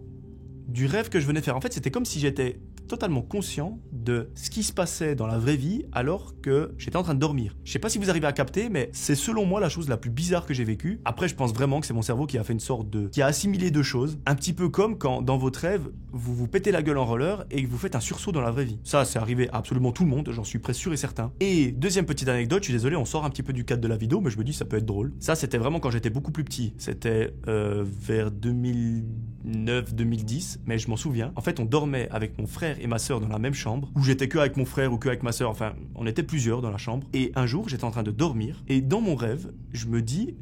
du rêve que je venais faire. En fait, c'était comme si j'étais totalement conscient de ce qui se passait dans la vraie vie alors que j'étais en train de dormir. Je sais pas si vous arrivez à capter, mais c'est selon moi la chose la plus bizarre que j'ai vécue. Après, je pense vraiment que c'est mon cerveau qui a fait une sorte de... qui a assimilé deux choses. Un petit peu comme quand, dans votre rêve, vous vous pétez la gueule en roller et que vous faites un sursaut dans la vraie vie. Ça, c'est arrivé à absolument tout le monde, j'en suis presque sûr et certain. Et deuxième petite anecdote, je suis désolé, on sort un petit peu du cadre de la vidéo, mais je me dis ça peut être drôle. Ça, c'était vraiment quand j'étais beaucoup plus petit. C'était vers 2009-2010, mais je m'en souviens. En fait, on dormait avec mon frère et ma sœur dans la même chambre, où j'étais que avec mon frère ou que avec ma sœur, enfin, on était plusieurs dans la chambre. Et un jour, j'étais en train de dormir, et dans mon rêve, je me dis...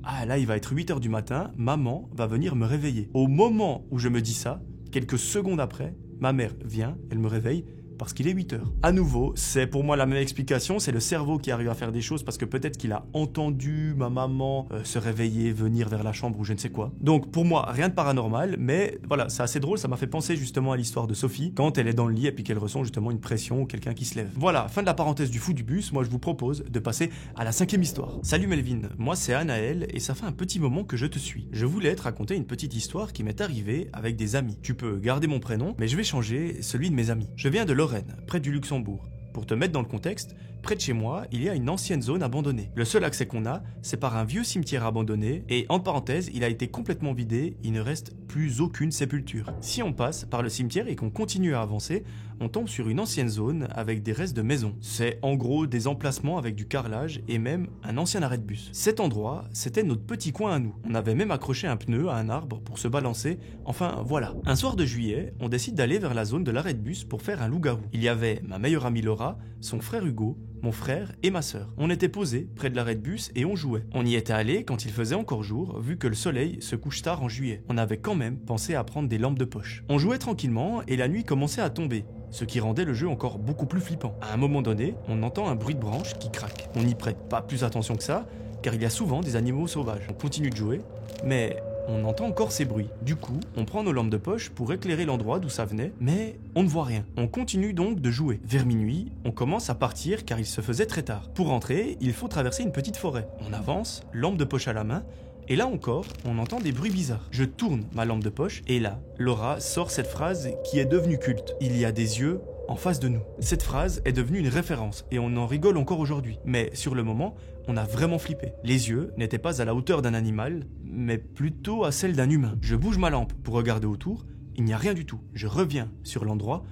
Ah là, il va être 8h du matin, maman va venir me réveiller. Au moment où je me dis ça, quelques secondes après, ma mère vient, elle me réveille, parce qu'il est 8h. À nouveau, c'est pour moi la même explication, c'est le cerveau qui arrive à faire des choses parce que peut-être qu'il a entendu ma maman se réveiller, venir vers la chambre ou je ne sais quoi. Donc pour moi, rien de paranormal, mais voilà, c'est assez drôle, ça m'a fait penser justement à l'histoire de Sophie, quand elle est dans le lit et puis qu'elle ressent justement une pression ou quelqu'un qui se lève. Voilà, fin de la parenthèse du fou du bus, moi je vous propose de passer à la 5e histoire. Salut Melvin, moi c'est Anaël et ça fait un petit moment que je te suis. Je voulais te raconter une petite histoire qui m'est arrivée avec des amis. Tu peux garder mon prénom, mais je vais changer celui de mes amis. Je viens de Lorraine, près du Luxembourg. Pour te mettre dans le contexte, près de chez moi, il y a une ancienne zone abandonnée. Le seul accès qu'on a, c'est par un vieux cimetière abandonné et, entre parenthèses, il a été complètement vidé, il ne reste plus aucune sépulture. Si on passe par le cimetière et qu'on continue à avancer, on tombe sur une ancienne zone avec des restes de maisons. C'est en gros des emplacements avec du carrelage et même un ancien arrêt de bus. Cet endroit, c'était notre petit coin à nous. On avait même accroché un pneu à un arbre pour se balancer. Enfin, voilà. Un soir de juillet, on décide d'aller vers la zone de l'arrêt de bus pour faire un loup-garou. Il y avait ma meilleure amie Laura, son frère Hugo, mon frère et ma sœur. On était posés près de l'arrêt de bus et on jouait. On y était allé quand il faisait encore jour, vu que le soleil se couche tard en juillet. On avait quand même pensé à prendre des lampes de poche. On jouait tranquillement et la nuit commençait à tomber, ce qui rendait le jeu encore beaucoup plus flippant. À un moment donné, on entend un bruit de branche qui craque. On n'y prête pas plus attention que ça, car il y a souvent des animaux sauvages. On continue de jouer, mais on entend encore ces bruits. Du coup, on prend nos lampes de poche pour éclairer l'endroit d'où ça venait, mais on ne voit rien. On continue donc de jouer. Vers minuit, on commence à partir car il se faisait très tard. Pour rentrer, il faut traverser une petite forêt. On avance, lampe de poche à la main, et là encore, on entend des bruits bizarres. Je tourne ma lampe de poche, et là, Laura sort cette phrase qui est devenue culte. Il y a des yeux en face de nous. Cette phrase est devenue une référence, et on en rigole encore aujourd'hui. Mais sur le moment, on a vraiment flippé. Les yeux n'étaient pas à la hauteur d'un animal, mais plutôt à celle d'un humain. Je bouge ma lampe pour regarder autour, il n'y a rien du tout. Je reviens sur l'endroit,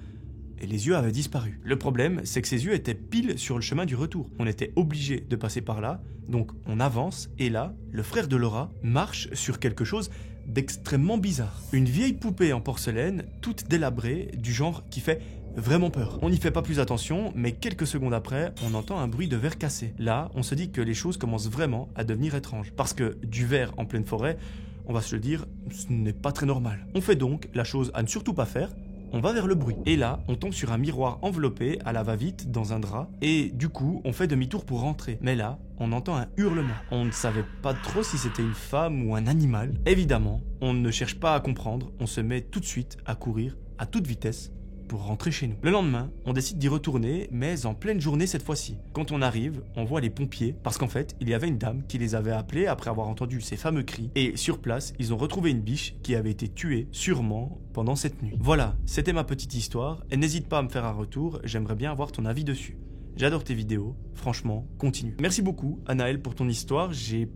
et les yeux avaient disparu. Le problème, c'est que ces yeux étaient pile sur le chemin du retour. On était obligé de passer par là, donc on avance, et là, le frère de Laura marche sur quelque chose d'extrêmement bizarre. Une vieille poupée en porcelaine, toute délabrée, du genre qui fait vraiment peur. On n'y fait pas plus attention, mais quelques secondes après, on entend un bruit de verre cassé. Là, on se dit que les choses commencent vraiment à devenir étranges. Parce que du verre en pleine forêt, on va se le dire, ce n'est pas très normal. On fait donc la chose à ne surtout pas faire, on va vers le bruit. Et là, on tombe sur un miroir enveloppé à la va-vite dans un drap. Et du coup, on fait demi-tour pour rentrer. Mais là, on entend un hurlement. On ne savait pas trop si c'était une femme ou un animal. Évidemment, on ne cherche pas à comprendre. On se met tout de suite à courir à toute vitesse pour rentrer chez nous. Le lendemain, on décide d'y retourner, mais en pleine journée cette fois-ci. Quand on arrive, on voit les pompiers, parce qu'en fait, il y avait une dame qui les avait appelés après avoir entendu ces fameux cris, et sur place, ils ont retrouvé une biche qui avait été tuée, sûrement, pendant cette nuit. Voilà, c'était ma petite histoire, et n'hésite pas à me faire un retour, j'aimerais bien avoir ton avis dessus. J'adore tes vidéos, franchement, continue. Merci beaucoup, Anaël, pour ton histoire, j'ai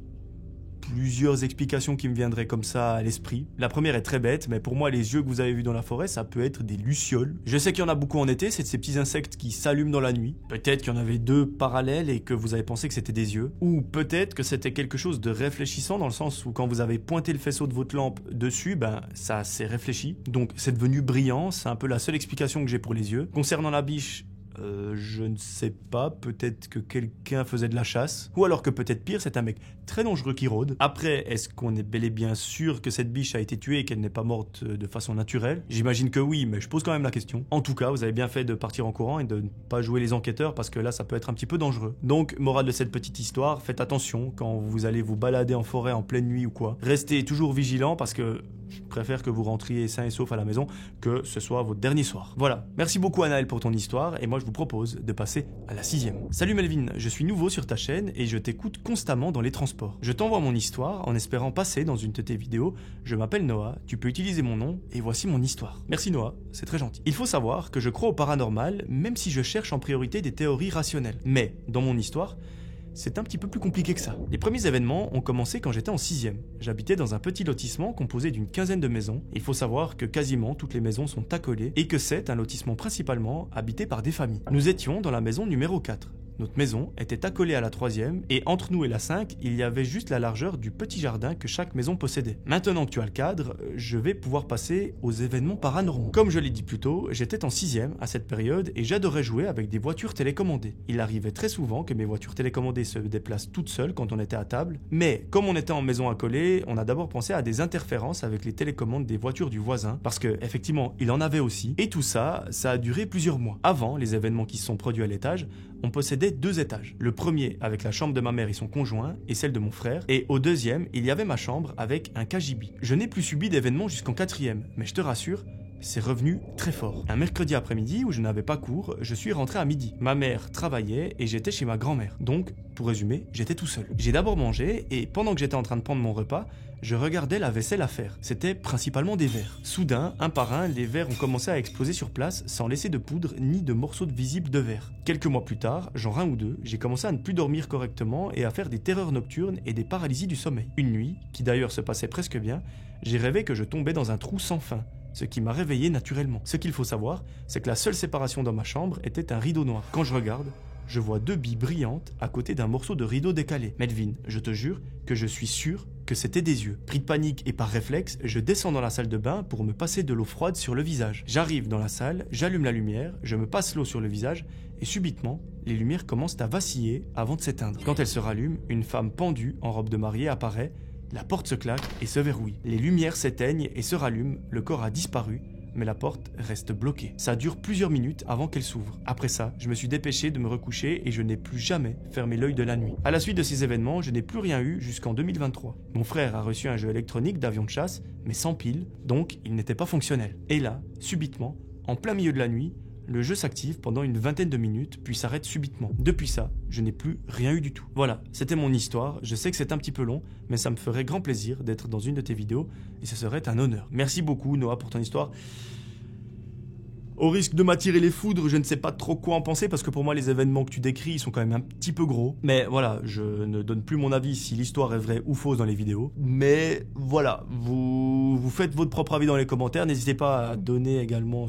plusieurs explications qui me viendraient comme ça à l'esprit. La première est très bête, mais pour moi, les yeux que vous avez vus dans la forêt, ça peut être des lucioles. Je sais qu'il y en a beaucoup en été, c'est de ces petits insectes qui s'allument dans la nuit. Peut-être qu'il y en avait deux parallèles et que vous avez pensé que c'était des yeux. Ou peut-être que c'était quelque chose de réfléchissant dans le sens où quand vous avez pointé le faisceau de votre lampe dessus, ça s'est réfléchi. Donc c'est devenu brillant, c'est un peu la seule explication que j'ai pour les yeux. Concernant la biche, je ne sais pas, peut-être que quelqu'un faisait de la chasse, ou alors que peut-être pire, c'est un mec très dangereux qui rôde. Après, est-ce qu'on est bel et bien sûr que cette biche a été tuée et qu'elle n'est pas morte de façon naturelle? J'imagine que oui, mais je pose quand même la question. En tout cas, vous avez bien fait de partir en courant et de ne pas jouer les enquêteurs parce que là, ça peut être un petit peu dangereux. Donc, morale de cette petite histoire, faites attention quand vous allez vous balader en forêt en pleine nuit ou quoi. Restez toujours vigilant parce que je préfère que vous rentriez sain et sauf à la maison que ce soit votre dernier soir. Voilà, merci beaucoup Anaël pour ton histoire et moi je vous propose de passer à la 6e. Salut Melvin, je suis nouveau sur ta chaîne et je t'écoute constamment dans les transports. Je t'envoie mon histoire en espérant passer dans une de tes vidéos. Je m'appelle Noah, tu peux utiliser mon nom et voici mon histoire. Merci Noah, c'est très gentil. Il faut savoir que je crois au paranormal même si je cherche en priorité des théories rationnelles. Mais dans mon histoire, c'est un petit peu plus compliqué que ça. Les premiers événements ont commencé quand j'étais en 6e. J'habitais dans un petit lotissement composé d'une quinzaine de maisons. Il faut savoir que quasiment toutes les maisons sont accolées et que c'est un lotissement principalement habité par des familles. Nous étions dans la maison numéro 4. Notre maison était accolée à la 3e et entre nous et la 5, il y avait juste la largeur du petit jardin que chaque maison possédait. Maintenant que tu as le cadre, je vais pouvoir passer aux événements paranormaux. Comme je l'ai dit plus tôt, j'étais en 6e à cette période et j'adorais jouer avec des voitures télécommandées. Il arrivait très souvent que mes voitures télécommandées se déplacent toutes seules quand on était à table, mais comme on était en maison accolée, on a d'abord pensé à des interférences avec les télécommandes des voitures du voisin, parce que effectivement, il en avait aussi, et tout ça, ça a duré plusieurs mois. Avant les événements qui se sont produits à l'étage, on possédait 2 étages. Le premier avec la chambre de ma mère et son conjoint et celle de mon frère. Et au deuxième, il y avait ma chambre avec un cagibi. Je n'ai plus subi d'événements jusqu'en 4e, mais je te rassure, c'est revenu très fort. Un mercredi après-midi où je n'avais pas cours, je suis rentré à midi. Ma mère travaillait et j'étais chez ma grand-mère. Donc, pour résumer, j'étais tout seul. J'ai d'abord mangé et pendant que j'étais en train de prendre mon repas, je regardais la vaisselle à faire. C'était principalement des verres. Soudain, un par un, les verres ont commencé à exploser sur place sans laisser de poudre ni de morceaux visibles de verre. Quelques mois plus tard, genre 1 ou 2, j'ai commencé à ne plus dormir correctement et à faire des terreurs nocturnes et des paralysies du sommeil. Une nuit, qui d'ailleurs se passait presque bien, j'ai rêvé que je tombais dans un trou sans fin, ce qui m'a réveillé naturellement. Ce qu'il faut savoir, c'est que la seule séparation dans ma chambre était un rideau noir. Quand je regarde, je vois 2 billes brillantes à côté d'un morceau de rideau décalé. Melvin, je te jure que je suis sûr que c'était des yeux. Pris de panique et par réflexe, je descends dans la salle de bain pour me passer de l'eau froide sur le visage. J'arrive dans la salle, j'allume la lumière, je me passe l'eau sur le visage et subitement, les lumières commencent à vaciller avant de s'éteindre. Quand elles se rallument, une femme pendue en robe de mariée apparaît, la porte se claque et se verrouille. Les lumières s'éteignent et se rallument, le corps a disparu, mais la porte reste bloquée. Ça dure plusieurs minutes avant qu'elle s'ouvre. Après ça, je me suis dépêché de me recoucher et je n'ai plus jamais fermé l'œil de la nuit. À la suite de ces événements, je n'ai plus rien eu jusqu'en 2023. Mon frère a reçu un jeu électronique d'avion de chasse, mais sans pile, donc il n'était pas fonctionnel. Et là, subitement, en plein milieu de la nuit, le jeu s'active pendant une vingtaine de minutes, puis s'arrête subitement. Depuis ça, je n'ai plus rien eu du tout. Voilà, c'était mon histoire. Je sais que c'est un petit peu long, mais ça me ferait grand plaisir d'être dans une de tes vidéos, et ce serait un honneur. Merci beaucoup, Noah, pour ton histoire. Au risque de m'attirer les foudres, je ne sais pas trop quoi en penser, parce que pour moi, les événements que tu décris, ils sont quand même un petit peu gros. Mais voilà, je ne donne plus mon avis si l'histoire est vraie ou fausse dans les vidéos. Mais voilà, vous faites votre propre avis dans les commentaires. N'hésitez pas à donner également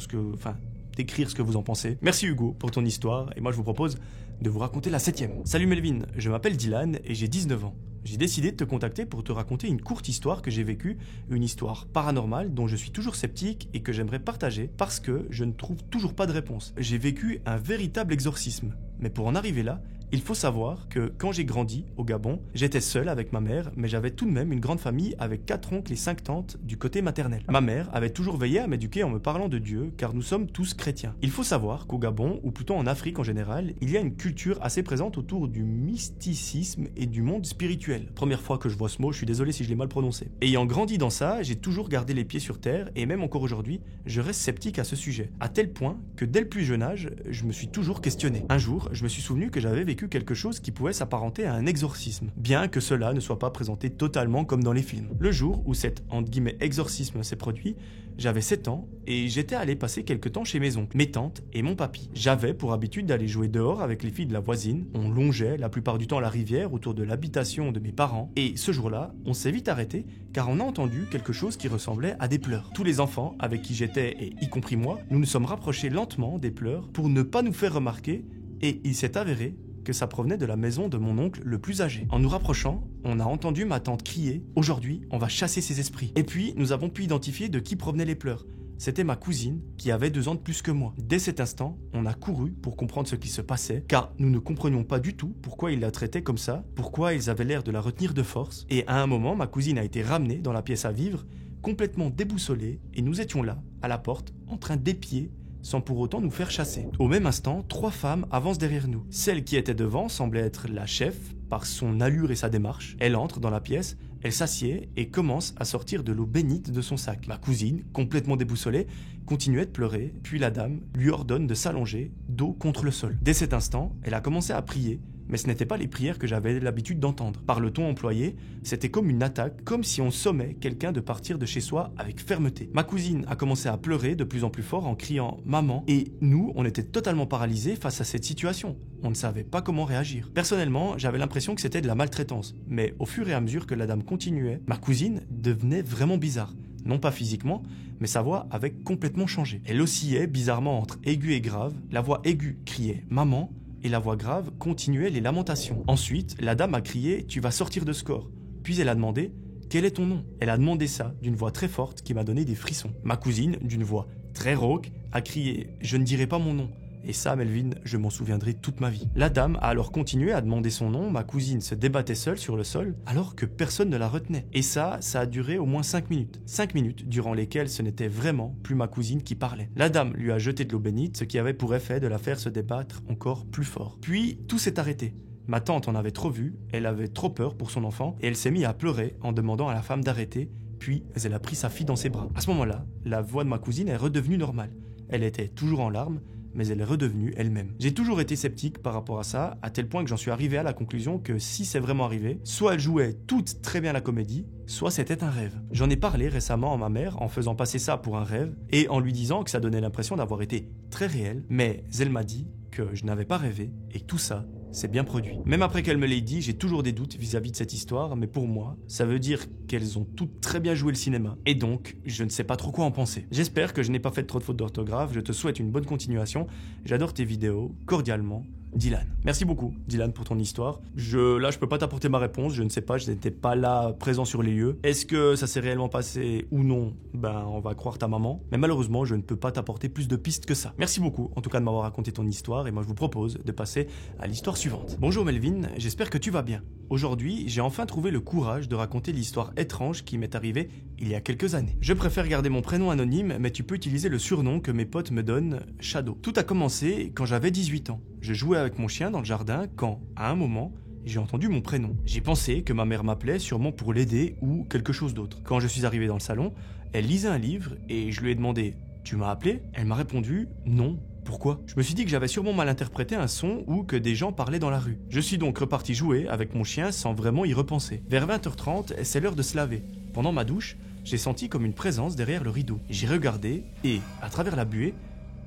d'écrire ce que vous en pensez. Merci Hugo pour ton histoire, et moi je vous propose de vous raconter la 7e. Salut Melvin, je m'appelle Dylan et j'ai 19 ans. J'ai décidé de te contacter pour te raconter une courte histoire que j'ai vécue, une histoire paranormale dont je suis toujours sceptique et que j'aimerais partager parce que je ne trouve toujours pas de réponse. J'ai vécu un véritable exorcisme, mais pour en arriver là, Il faut savoir que quand j'ai grandi au Gabon, j'étais seul avec ma mère, mais j'avais tout de même une grande famille avec 4 oncles et 5 tantes du côté maternel. Ma mère avait toujours veillé à m'éduquer en me parlant de Dieu, car nous sommes tous chrétiens. Il faut savoir qu'au Gabon, ou plutôt en Afrique en général, il y a une culture assez présente autour du mysticisme et du monde spirituel. Première fois que je vois ce mot, je suis désolé si je l'ai mal prononcé. Ayant grandi dans ça, j'ai toujours gardé les pieds sur terre, et même encore aujourd'hui, je reste sceptique à ce sujet. À tel point que dès le plus jeune âge, je me suis toujours questionné. Un jour, je me suis souvenu que j'avais vécu quelque chose qui pouvait s'apparenter à un exorcisme, bien que cela ne soit pas présenté totalement comme dans les films. Le jour où cet entre guillemets exorcisme s'est produit, j'avais 7 ans et j'étais allé passer quelques temps chez mes oncles, mes tantes et mon papy. J'avais pour habitude d'aller jouer dehors avec les filles de la voisine. On longeait la plupart du temps la rivière autour de l'habitation de mes parents. Et ce jour-là, on s'est vite arrêté car on a entendu quelque chose qui ressemblait à des pleurs. Tous les enfants avec qui j'étais, et y compris moi, nous nous sommes rapprochés lentement des pleurs pour ne pas nous faire remarquer, et il s'est avéré que ça provenait de la maison de mon oncle le plus âgé. En nous rapprochant, on a entendu ma tante crier « Aujourd'hui, on va chasser ces esprits ». Et puis, nous avons pu identifier de qui provenaient les pleurs. C'était ma cousine qui avait 2 ans de plus que moi. Dès cet instant, on a couru pour comprendre ce qui se passait, car nous ne comprenions pas du tout pourquoi ils la traitaient comme ça, pourquoi ils avaient l'air de la retenir de force. Et à un moment, ma cousine a été ramenée dans la pièce à vivre, complètement déboussolée, et nous étions là, à la porte, en train d'épier, sans pour autant nous faire chasser. Au même instant, 3 femmes avancent derrière nous. Celle qui était devant semblait être la chef, par son allure et sa démarche. Elle entre dans la pièce, elle s'assied et commence à sortir de l'eau bénite de son sac. Ma cousine, complètement déboussolée, continuait de pleurer, puis la dame lui ordonne de s'allonger, dos contre le sol. Dès cet instant, elle a commencé à prier, mais ce n'étaient pas les prières que j'avais l'habitude d'entendre. Par le ton employé, c'était comme une attaque, comme si on sommait quelqu'un de partir de chez soi avec fermeté. Ma cousine a commencé à pleurer de plus en plus fort en criant « Maman !» et nous, on était totalement paralysés face à cette situation. On ne savait pas comment réagir. Personnellement, j'avais l'impression que c'était de la maltraitance, mais au fur et à mesure que la dame continuait, ma cousine devenait vraiment bizarre. Non pas physiquement, mais sa voix avait complètement changé. Elle oscillait bizarrement entre aigu et grave. La voix aiguë criait « Maman !» et la voix grave continuait les lamentations. Ensuite, la dame a crié « Tu vas sortir de ce corps ». Puis elle a demandé « Quel est ton nom ?» Elle a demandé ça d'une voix très forte qui m'a donné des frissons. Ma cousine, d'une voix très rauque, a crié « Je ne dirai pas mon nom ». Et ça, Melvin, je m'en souviendrai toute ma vie. La dame a alors continué à demander son nom, ma cousine se débattait seule sur le sol, alors que personne ne la retenait. Et ça a duré au moins 5 minutes. 5 minutes durant lesquelles ce n'était vraiment plus ma cousine qui parlait. La dame lui a jeté de l'eau bénite, ce qui avait pour effet de la faire se débattre encore plus fort. Puis, tout s'est arrêté. Ma tante en avait trop vu, elle avait trop peur pour son enfant, et elle s'est mise à pleurer en demandant à la femme d'arrêter, puis elle a pris sa fille dans ses bras. À ce moment-là, la voix de ma cousine est redevenue normale. Elle était toujours en larmes, mais elle est redevenue elle-même. J'ai toujours été sceptique par rapport à ça, à tel point que j'en suis arrivé à la conclusion que si c'est vraiment arrivé, soit elle jouait toute très bien la comédie, soit c'était un rêve. J'en ai parlé récemment à ma mère en faisant passer ça pour un rêve, et en lui disant que ça donnait l'impression d'avoir été très réel, mais elle m'a dit que je n'avais pas rêvé, et tout ça s'est bien produit. Même après qu'elle me l'ait dit, j'ai toujours des doutes vis-à-vis de cette histoire, mais pour moi, ça veut dire qu'elles ont toutes très bien joué le cinéma. Et donc, je ne sais pas trop quoi en penser. J'espère que je n'ai pas fait trop de fautes d'orthographe, je te souhaite une bonne continuation. J'adore tes vidéos, cordialement, Dylan. Merci beaucoup, Dylan, pour ton histoire. Là, je peux pas t'apporter ma réponse, je ne sais pas, je n'étais pas là, présent sur les lieux. Est-ce que ça s'est réellement passé ou non? Ben, on va croire ta maman. Mais malheureusement, je ne peux pas t'apporter plus de pistes que ça. Merci beaucoup, en tout cas, de m'avoir raconté ton histoire, et moi, je vous propose de passer à l'histoire suivante. Bonjour Melvin, j'espère que tu vas bien. Aujourd'hui, j'ai enfin trouvé le courage de raconter l'histoire étrange qui m'est arrivée il y a quelques années. Je préfère garder mon prénom anonyme, mais tu peux utiliser le surnom que mes potes me donnent, Shadow. Tout a commencé quand j'avais 18 ans. Je jouais avec mon chien dans le jardin quand, à un moment, j'ai entendu mon prénom. J'ai pensé que ma mère m'appelait sûrement pour l'aider ou quelque chose d'autre. Quand je suis arrivé dans le salon, elle lisait un livre et je lui ai demandé « Tu m'as appelé ?» Elle m'a répondu « Non ». Pourquoi? Je me suis dit que j'avais sûrement mal interprété un son ou que des gens parlaient dans la rue. Je suis donc reparti jouer avec mon chien sans vraiment y repenser. Vers 20h30, c'est l'heure de se laver. Pendant ma douche, j'ai senti comme une présence derrière le rideau. J'ai regardé et, à travers la buée,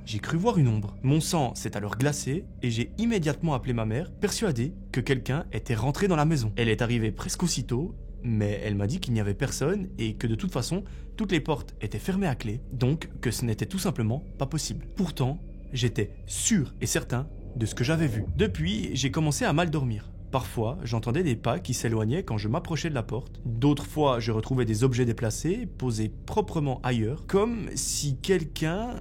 j'ai cru voir une ombre. Mon sang s'est alors glacé et j'ai immédiatement appelé ma mère, persuadé que quelqu'un était rentré dans la maison. Elle est arrivée presque aussitôt, mais elle m'a dit qu'il n'y avait personne et que de toute façon, toutes les portes étaient fermées à clé, donc que ce n'était tout simplement pas possible. Pourtant, j'étais sûr et certain de ce que j'avais vu. Depuis, j'ai commencé à mal dormir. Parfois, j'entendais des pas qui s'éloignaient quand je m'approchais de la porte. D'autres fois, je retrouvais des objets déplacés, posés proprement ailleurs, comme si quelqu'un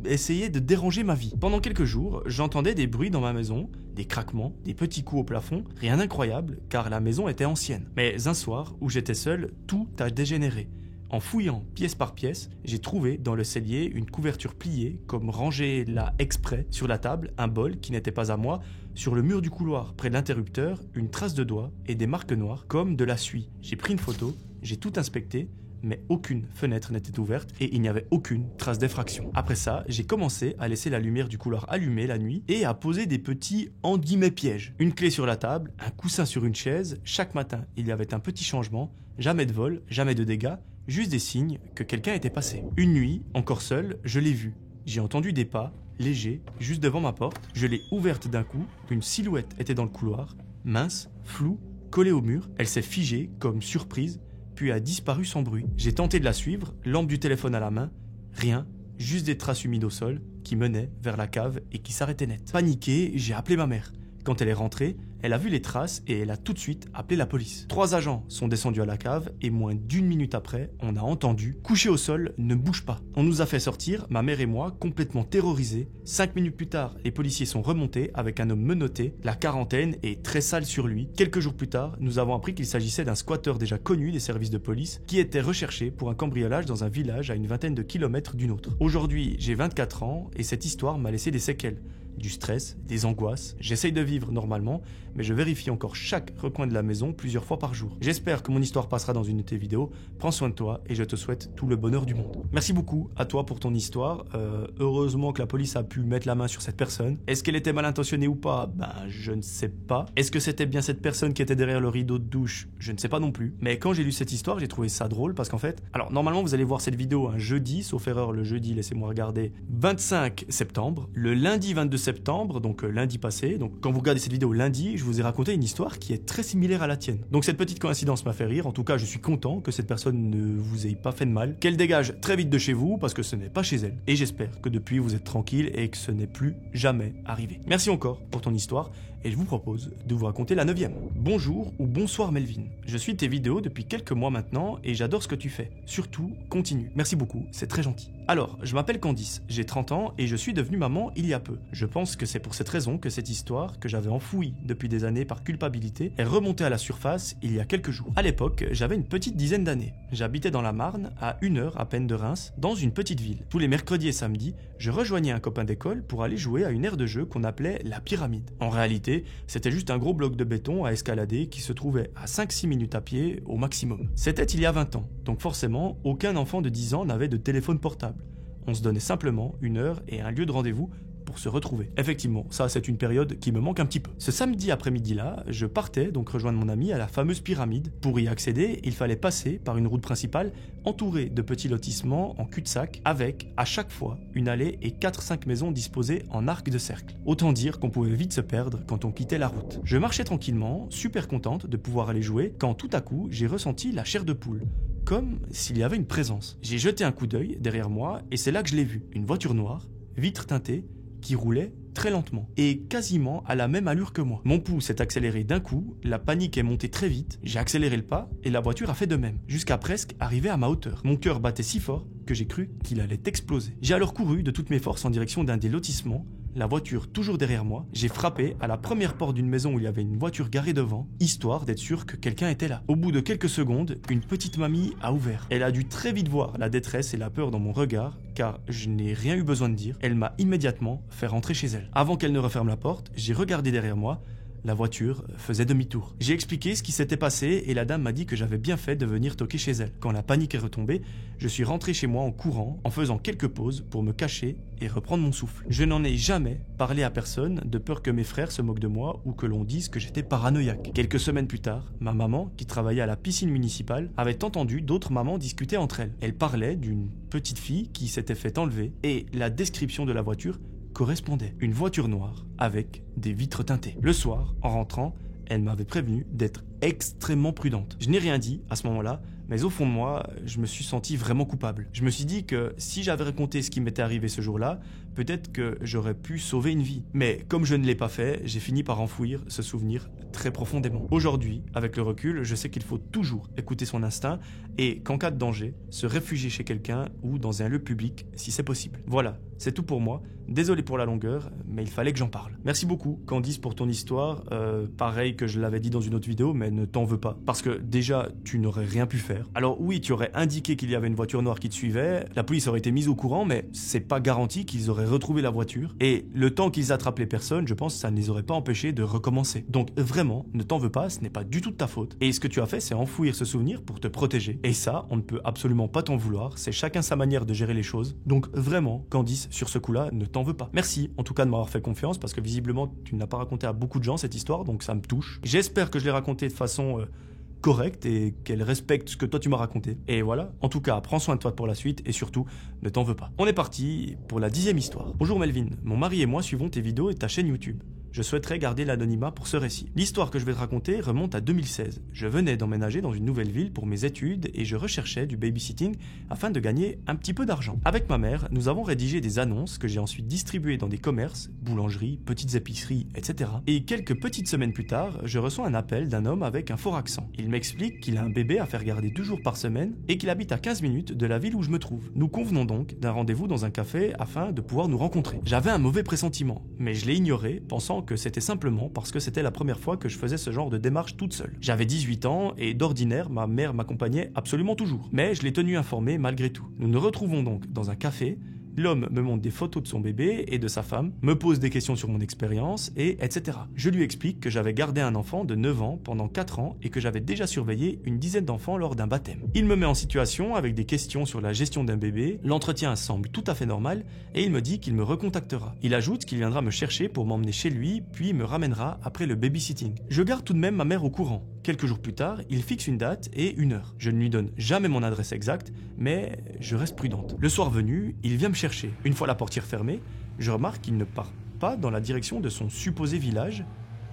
essayaient de déranger ma vie. Pendant quelques jours, j'entendais des bruits dans ma maison, des craquements, des petits coups au plafond, rien d'incroyable car la maison était ancienne. Mais un soir où j'étais seul, tout a dégénéré. En fouillant pièce par pièce, j'ai trouvé dans le cellier une couverture pliée, comme rangée là exprès, sur la table, un bol qui n'était pas à moi, sur le mur du couloir, près de l'interrupteur, une trace de doigt et des marques noires, comme de la suie. J'ai pris une photo, j'ai tout inspecté, mais aucune fenêtre n'était ouverte et il n'y avait aucune trace d'effraction. Après ça, j'ai commencé à laisser la lumière du couloir allumée la nuit et à poser des petits « pièges ». Une clé sur la table, un coussin sur une chaise, chaque matin il y avait un petit changement, jamais de vol, jamais de dégâts, juste des signes que quelqu'un était passé. Une nuit, encore seul, je l'ai vu. J'ai entendu des pas, légers, juste devant ma porte. Je l'ai ouverte d'un coup, une silhouette était dans le couloir, mince, floue, collée au mur. Elle s'est figée, comme surprise, puis a disparu sans bruit. J'ai tenté de la suivre, lampe du téléphone à la main, rien, juste des traces humides au sol qui menaient vers la cave et qui s'arrêtaient net. Paniqué, j'ai appelé ma mère. Quand elle est rentrée, elle a vu les traces et elle a tout de suite appelé la police. 3 agents sont descendus à la cave et moins d'1 minute après, on a entendu « Couché au sol, ne bouge pas ». On nous a fait sortir, ma mère et moi, complètement terrorisés. 5 minutes plus tard, les policiers sont remontés avec un homme menotté, la quarantaine et très sale sur lui. Quelques jours plus tard, nous avons appris qu'il s'agissait d'un squatteur déjà connu des services de police qui était recherché pour un cambriolage dans un village à une vingtaine de kilomètres d'une autre. Aujourd'hui, j'ai 24 ans et cette histoire m'a laissé des séquelles. Du stress, des angoisses. J'essaye de vivre normalement, mais je vérifie encore chaque recoin de la maison plusieurs fois par jour. J'espère que mon histoire passera dans une de tes vidéos. Prends soin de toi et je te souhaite tout le bonheur du monde. Merci beaucoup à toi pour ton histoire. Heureusement que la police a pu mettre la main sur cette personne. Est-ce qu'elle était mal intentionnée ou pas? Ben, je ne sais pas. Est-ce que c'était bien cette personne qui était derrière le rideau de douche? Je ne sais pas non plus. Mais quand j'ai lu cette histoire, j'ai trouvé ça drôle parce qu'en fait... Alors, normalement, vous allez voir cette vidéo un jeudi, sauf erreur, le jeudi, laissez-moi regarder, 25 septembre. Le lundi 22 septembre, donc lundi passé. Donc quand vous regardez cette vidéo lundi, je vous ai raconté une histoire qui est très similaire à la tienne. Donc cette petite coïncidence m'a fait rire. En tout cas, je suis content que cette personne ne vous ait pas fait de mal, qu'elle dégage très vite de chez vous parce que ce n'est pas chez elle. Et j'espère que depuis vous êtes tranquille et que ce n'est plus jamais arrivé. Merci encore pour ton histoire et je vous propose de vous raconter la 9e. Bonjour ou bonsoir Melvin. Je suis tes vidéos depuis quelques mois maintenant et j'adore ce que tu fais. Surtout, continue. Merci beaucoup, c'est très gentil. Alors, je m'appelle Candice, j'ai 30 ans et je suis devenue maman il y a peu. Je pense que c'est pour cette raison que cette histoire, que j'avais enfouie depuis des années par culpabilité, est remontée à la surface il y a quelques jours. À l'époque, j'avais une petite dizaine d'années. J'habitais dans la Marne, à 1 heure à peine de Reims, dans une petite ville. Tous les mercredis et samedis, je rejoignais un copain d'école pour aller jouer à une aire de jeu qu'on appelait la pyramide. En réalité, c'était juste un gros bloc de béton à escalader qui se trouvait à 5-6 minutes à pied au maximum. C'était il y a 20 ans, donc forcément, aucun enfant de 10 ans n'avait de téléphone portable. On se donnait simplement une heure et un lieu de rendez-vous pour se retrouver. Effectivement, ça c'est une période qui me manque un petit peu. Ce samedi après-midi-là, je partais donc rejoindre mon ami à la fameuse pyramide. Pour y accéder, il fallait passer par une route principale entourée de petits lotissements en cul-de-sac avec, à chaque fois, une allée et 4-5 maisons disposées en arc de cercle. Autant dire qu'on pouvait vite se perdre quand on quittait la route. Je marchais tranquillement, super contente de pouvoir aller jouer, quand tout à coup, j'ai ressenti la chair de poule. Comme s'il y avait une présence. J'ai jeté un coup d'œil derrière moi et c'est là que je l'ai vu. Une voiture noire, vitre teintée, qui roulait très lentement et quasiment à la même allure que moi. Mon pouls s'est accéléré d'un coup, la panique est montée très vite, j'ai accéléré le pas et la voiture a fait de même, jusqu'à presque arriver à ma hauteur. Mon cœur battait si fort que j'ai cru qu'il allait exploser. J'ai alors couru de toutes mes forces en direction d'un des lotissements, la voiture toujours derrière moi, j'ai frappé à la première porte d'une maison où il y avait une voiture garée devant, histoire d'être sûr que quelqu'un était là. Au bout de quelques secondes, une petite mamie a ouvert. Elle a dû très vite voir la détresse et la peur dans mon regard, car je n'ai rien eu besoin de dire. Elle m'a immédiatement fait rentrer chez elle. Avant qu'elle ne referme la porte, j'ai regardé derrière moi. La voiture faisait demi-tour. J'ai expliqué ce qui s'était passé et la dame m'a dit que j'avais bien fait de venir toquer chez elle. Quand la panique est retombée, je suis rentré chez moi en courant, en faisant quelques pauses pour me cacher et reprendre mon souffle. Je n'en ai jamais parlé à personne de peur que mes frères se moquent de moi ou que l'on dise que j'étais paranoïaque. Quelques semaines plus tard, ma maman, qui travaillait à la piscine municipale, avait entendu d'autres mamans discuter entre elles. Elles parlaient d'une petite fille qui s'était fait enlever et la description de la voiture correspondait. Une voiture noire avec des vitres teintées. Le soir, en rentrant, elle m'avait prévenu d'être extrêmement prudente. Je n'ai rien dit à ce moment-là, mais au fond de moi, je me suis senti vraiment coupable. Je me suis dit que si j'avais raconté ce qui m'était arrivé ce jour-là, peut-être que j'aurais pu sauver une vie. Mais comme je ne l'ai pas fait, j'ai fini par enfouir ce souvenir très profondément. Aujourd'hui, avec le recul, je sais qu'il faut toujours écouter son instinct et qu'en cas de danger, se réfugier chez quelqu'un ou dans un lieu public si c'est possible. Voilà, c'est tout pour moi. Désolé pour la longueur, mais il fallait que j'en parle. Merci beaucoup, Candice, pour ton histoire. Pareil que je l'avais dit dans une autre vidéo, mais ne t'en veux pas. Parce que déjà, tu n'aurais rien pu faire. Alors oui, tu aurais indiqué qu'il y avait une voiture noire qui te suivait, la police aurait été mise au courant, mais c'est pas garanti qu'ils auraient retrouvé la voiture. Et le temps qu'ils attrapent les personnes, je pense que ça ne les aurait pas empêchés de recommencer. Donc vraiment, ne t'en veux pas, ce n'est pas du tout de ta faute. Et ce que tu as fait, c'est enfouir ce souvenir pour te protéger. Et ça, on ne peut absolument pas t'en vouloir, c'est chacun sa manière de gérer les choses. Donc vraiment, Candice, sur ce coup-là, ne t'en veux pas. Merci en tout cas de m'avoir fait confiance, parce que visiblement, tu ne l'as pas raconté à beaucoup de gens cette histoire, donc ça me touche. J'espère que je l'ai raconté de façon correcte et qu'elle respecte ce que toi tu m'as raconté. Et voilà, en tout cas, prends soin de toi pour la suite et surtout, ne t'en veux pas. On est parti pour la 10e histoire. Bonjour Melvin, mon mari et moi suivons tes vidéos et ta chaîne YouTube. Je souhaiterais garder l'anonymat pour ce récit. L'histoire que je vais te raconter remonte à 2016. Je venais d'emménager dans une nouvelle ville pour mes études et je recherchais du babysitting afin de gagner un petit peu d'argent. Avec ma mère, nous avons rédigé des annonces que j'ai ensuite distribuées dans des commerces, boulangeries, petites épiceries, etc. Et quelques petites semaines plus tard, je reçois un appel d'un homme avec un fort accent. Il m'explique qu'il a un bébé à faire garder 2 jours par semaine et qu'il habite à 15 minutes de la ville où je me trouve. Nous convenons donc d'un rendez-vous dans un café afin de pouvoir nous rencontrer. J'avais un mauvais pressentiment, mais je l'ai ignoré, pensant que c'était simplement parce que c'était la première fois que je faisais ce genre de démarche toute seule. J'avais 18 ans et d'ordinaire, ma mère m'accompagnait absolument toujours. Mais je l'ai tenu informé malgré tout. Nous nous retrouvons donc dans un café. L'homme me montre des photos de son bébé et de sa femme, me pose des questions sur mon expérience, et etc. Je lui explique que j'avais gardé un enfant de 9 ans pendant 4 ans et que j'avais déjà surveillé une dizaine d'enfants lors d'un baptême. Il me met en situation avec des questions sur la gestion d'un bébé, l'entretien semble tout à fait normal et il me dit qu'il me recontactera. Il ajoute qu'il viendra me chercher pour m'emmener chez lui, puis me ramènera après le babysitting. Je garde tout de même ma mère au courant. Quelques jours plus tard, il fixe une date et une heure. Je ne lui donne jamais mon adresse exacte, mais je reste prudente. Le soir venu, il vient me chercher. Une fois la portière fermée, je remarque qu'il ne part pas dans la direction de son supposé village,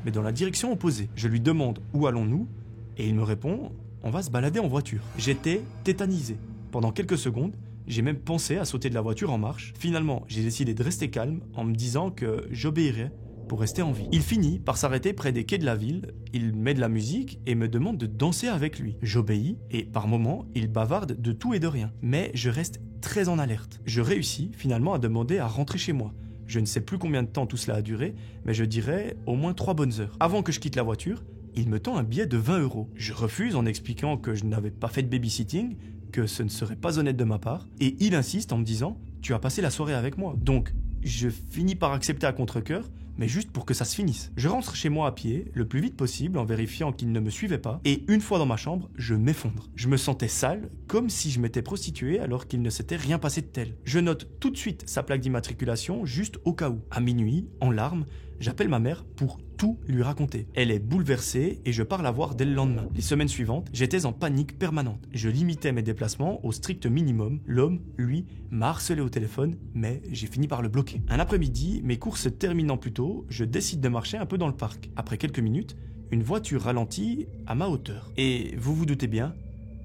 mais dans la direction opposée. Je lui demande où allons-nous et il me répond « on va se balader en voiture ». J'étais tétanisé. Pendant quelques secondes, j'ai même pensé à sauter de la voiture en marche. Finalement, j'ai décidé de rester calme en me disant que j'obéirais pour rester en vie. Il finit par s'arrêter près des quais de la ville, il met de la musique et me demande de danser avec lui. J'obéis et par moments, il bavarde de tout et de rien. Mais je reste très en alerte. Je réussis finalement à demander à rentrer chez moi. Je ne sais plus combien de temps tout cela a duré, mais je dirais au moins 3 bonnes heures. Avant que je quitte la voiture, il me tend un billet de 20 €. Je refuse en expliquant que je n'avais pas fait de babysitting, que ce ne serait pas honnête de ma part, et il insiste en me disant « tu as passé la soirée avec moi ». Donc, je finis par accepter à contre-cœur, mais juste pour que ça se finisse. Je rentre chez moi à pied, le plus vite possible, en vérifiant qu'il ne me suivait pas, et une fois dans ma chambre, je m'effondre. Je me sentais sale, comme si je m'étais prostitué alors qu'il ne s'était rien passé de tel. Je note tout de suite sa plaque d'immatriculation, juste au cas où. À minuit, en larmes, j'appelle ma mère pour tout lui raconter. Elle est bouleversée et je pars la voir dès le lendemain. Les semaines suivantes, j'étais en panique permanente. Je limitais mes déplacements au strict minimum. L'homme, lui, m'a harcelé au téléphone, mais j'ai fini par le bloquer. Un après-midi, mes courses se terminant plus tôt, je décide de marcher un peu dans le parc. Après quelques minutes, une voiture ralentit à ma hauteur. Et vous vous doutez bien,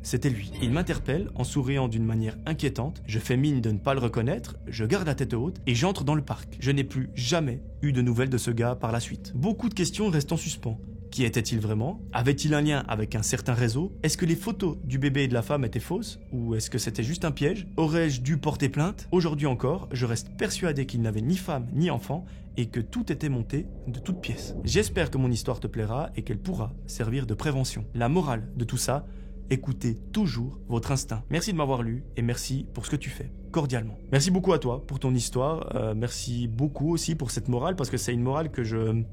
c'était lui. Il m'interpelle en souriant d'une manière inquiétante. Je fais mine de ne pas le reconnaître, je garde la tête haute et j'entre dans le parc. Je n'ai plus jamais eu de nouvelles de ce gars par la suite. Beaucoup de questions restent en suspens. Qui était-il vraiment? Avait-il un lien avec un certain réseau? Est-ce que les photos du bébé et de la femme étaient fausses? Ou est-ce que c'était juste un piège? Aurais-je dû porter plainte? Aujourd'hui encore, je reste persuadé qu'il n'avait ni femme ni enfant et que tout était monté de toutes pièces. J'espère que mon histoire te plaira et qu'elle pourra servir de prévention. La morale de tout ça, écoutez toujours votre instinct. Merci de m'avoir lu et merci pour ce que tu fais, cordialement. Merci beaucoup à toi pour ton histoire. Merci beaucoup aussi pour cette morale parce que c'est une morale que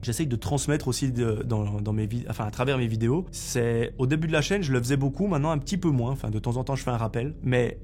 j'essaye de transmettre aussi dans mes à travers mes vidéos. C'est au début de la chaîne, je le faisais beaucoup, maintenant un petit peu moins. Enfin, de temps en temps, je fais un rappel, mais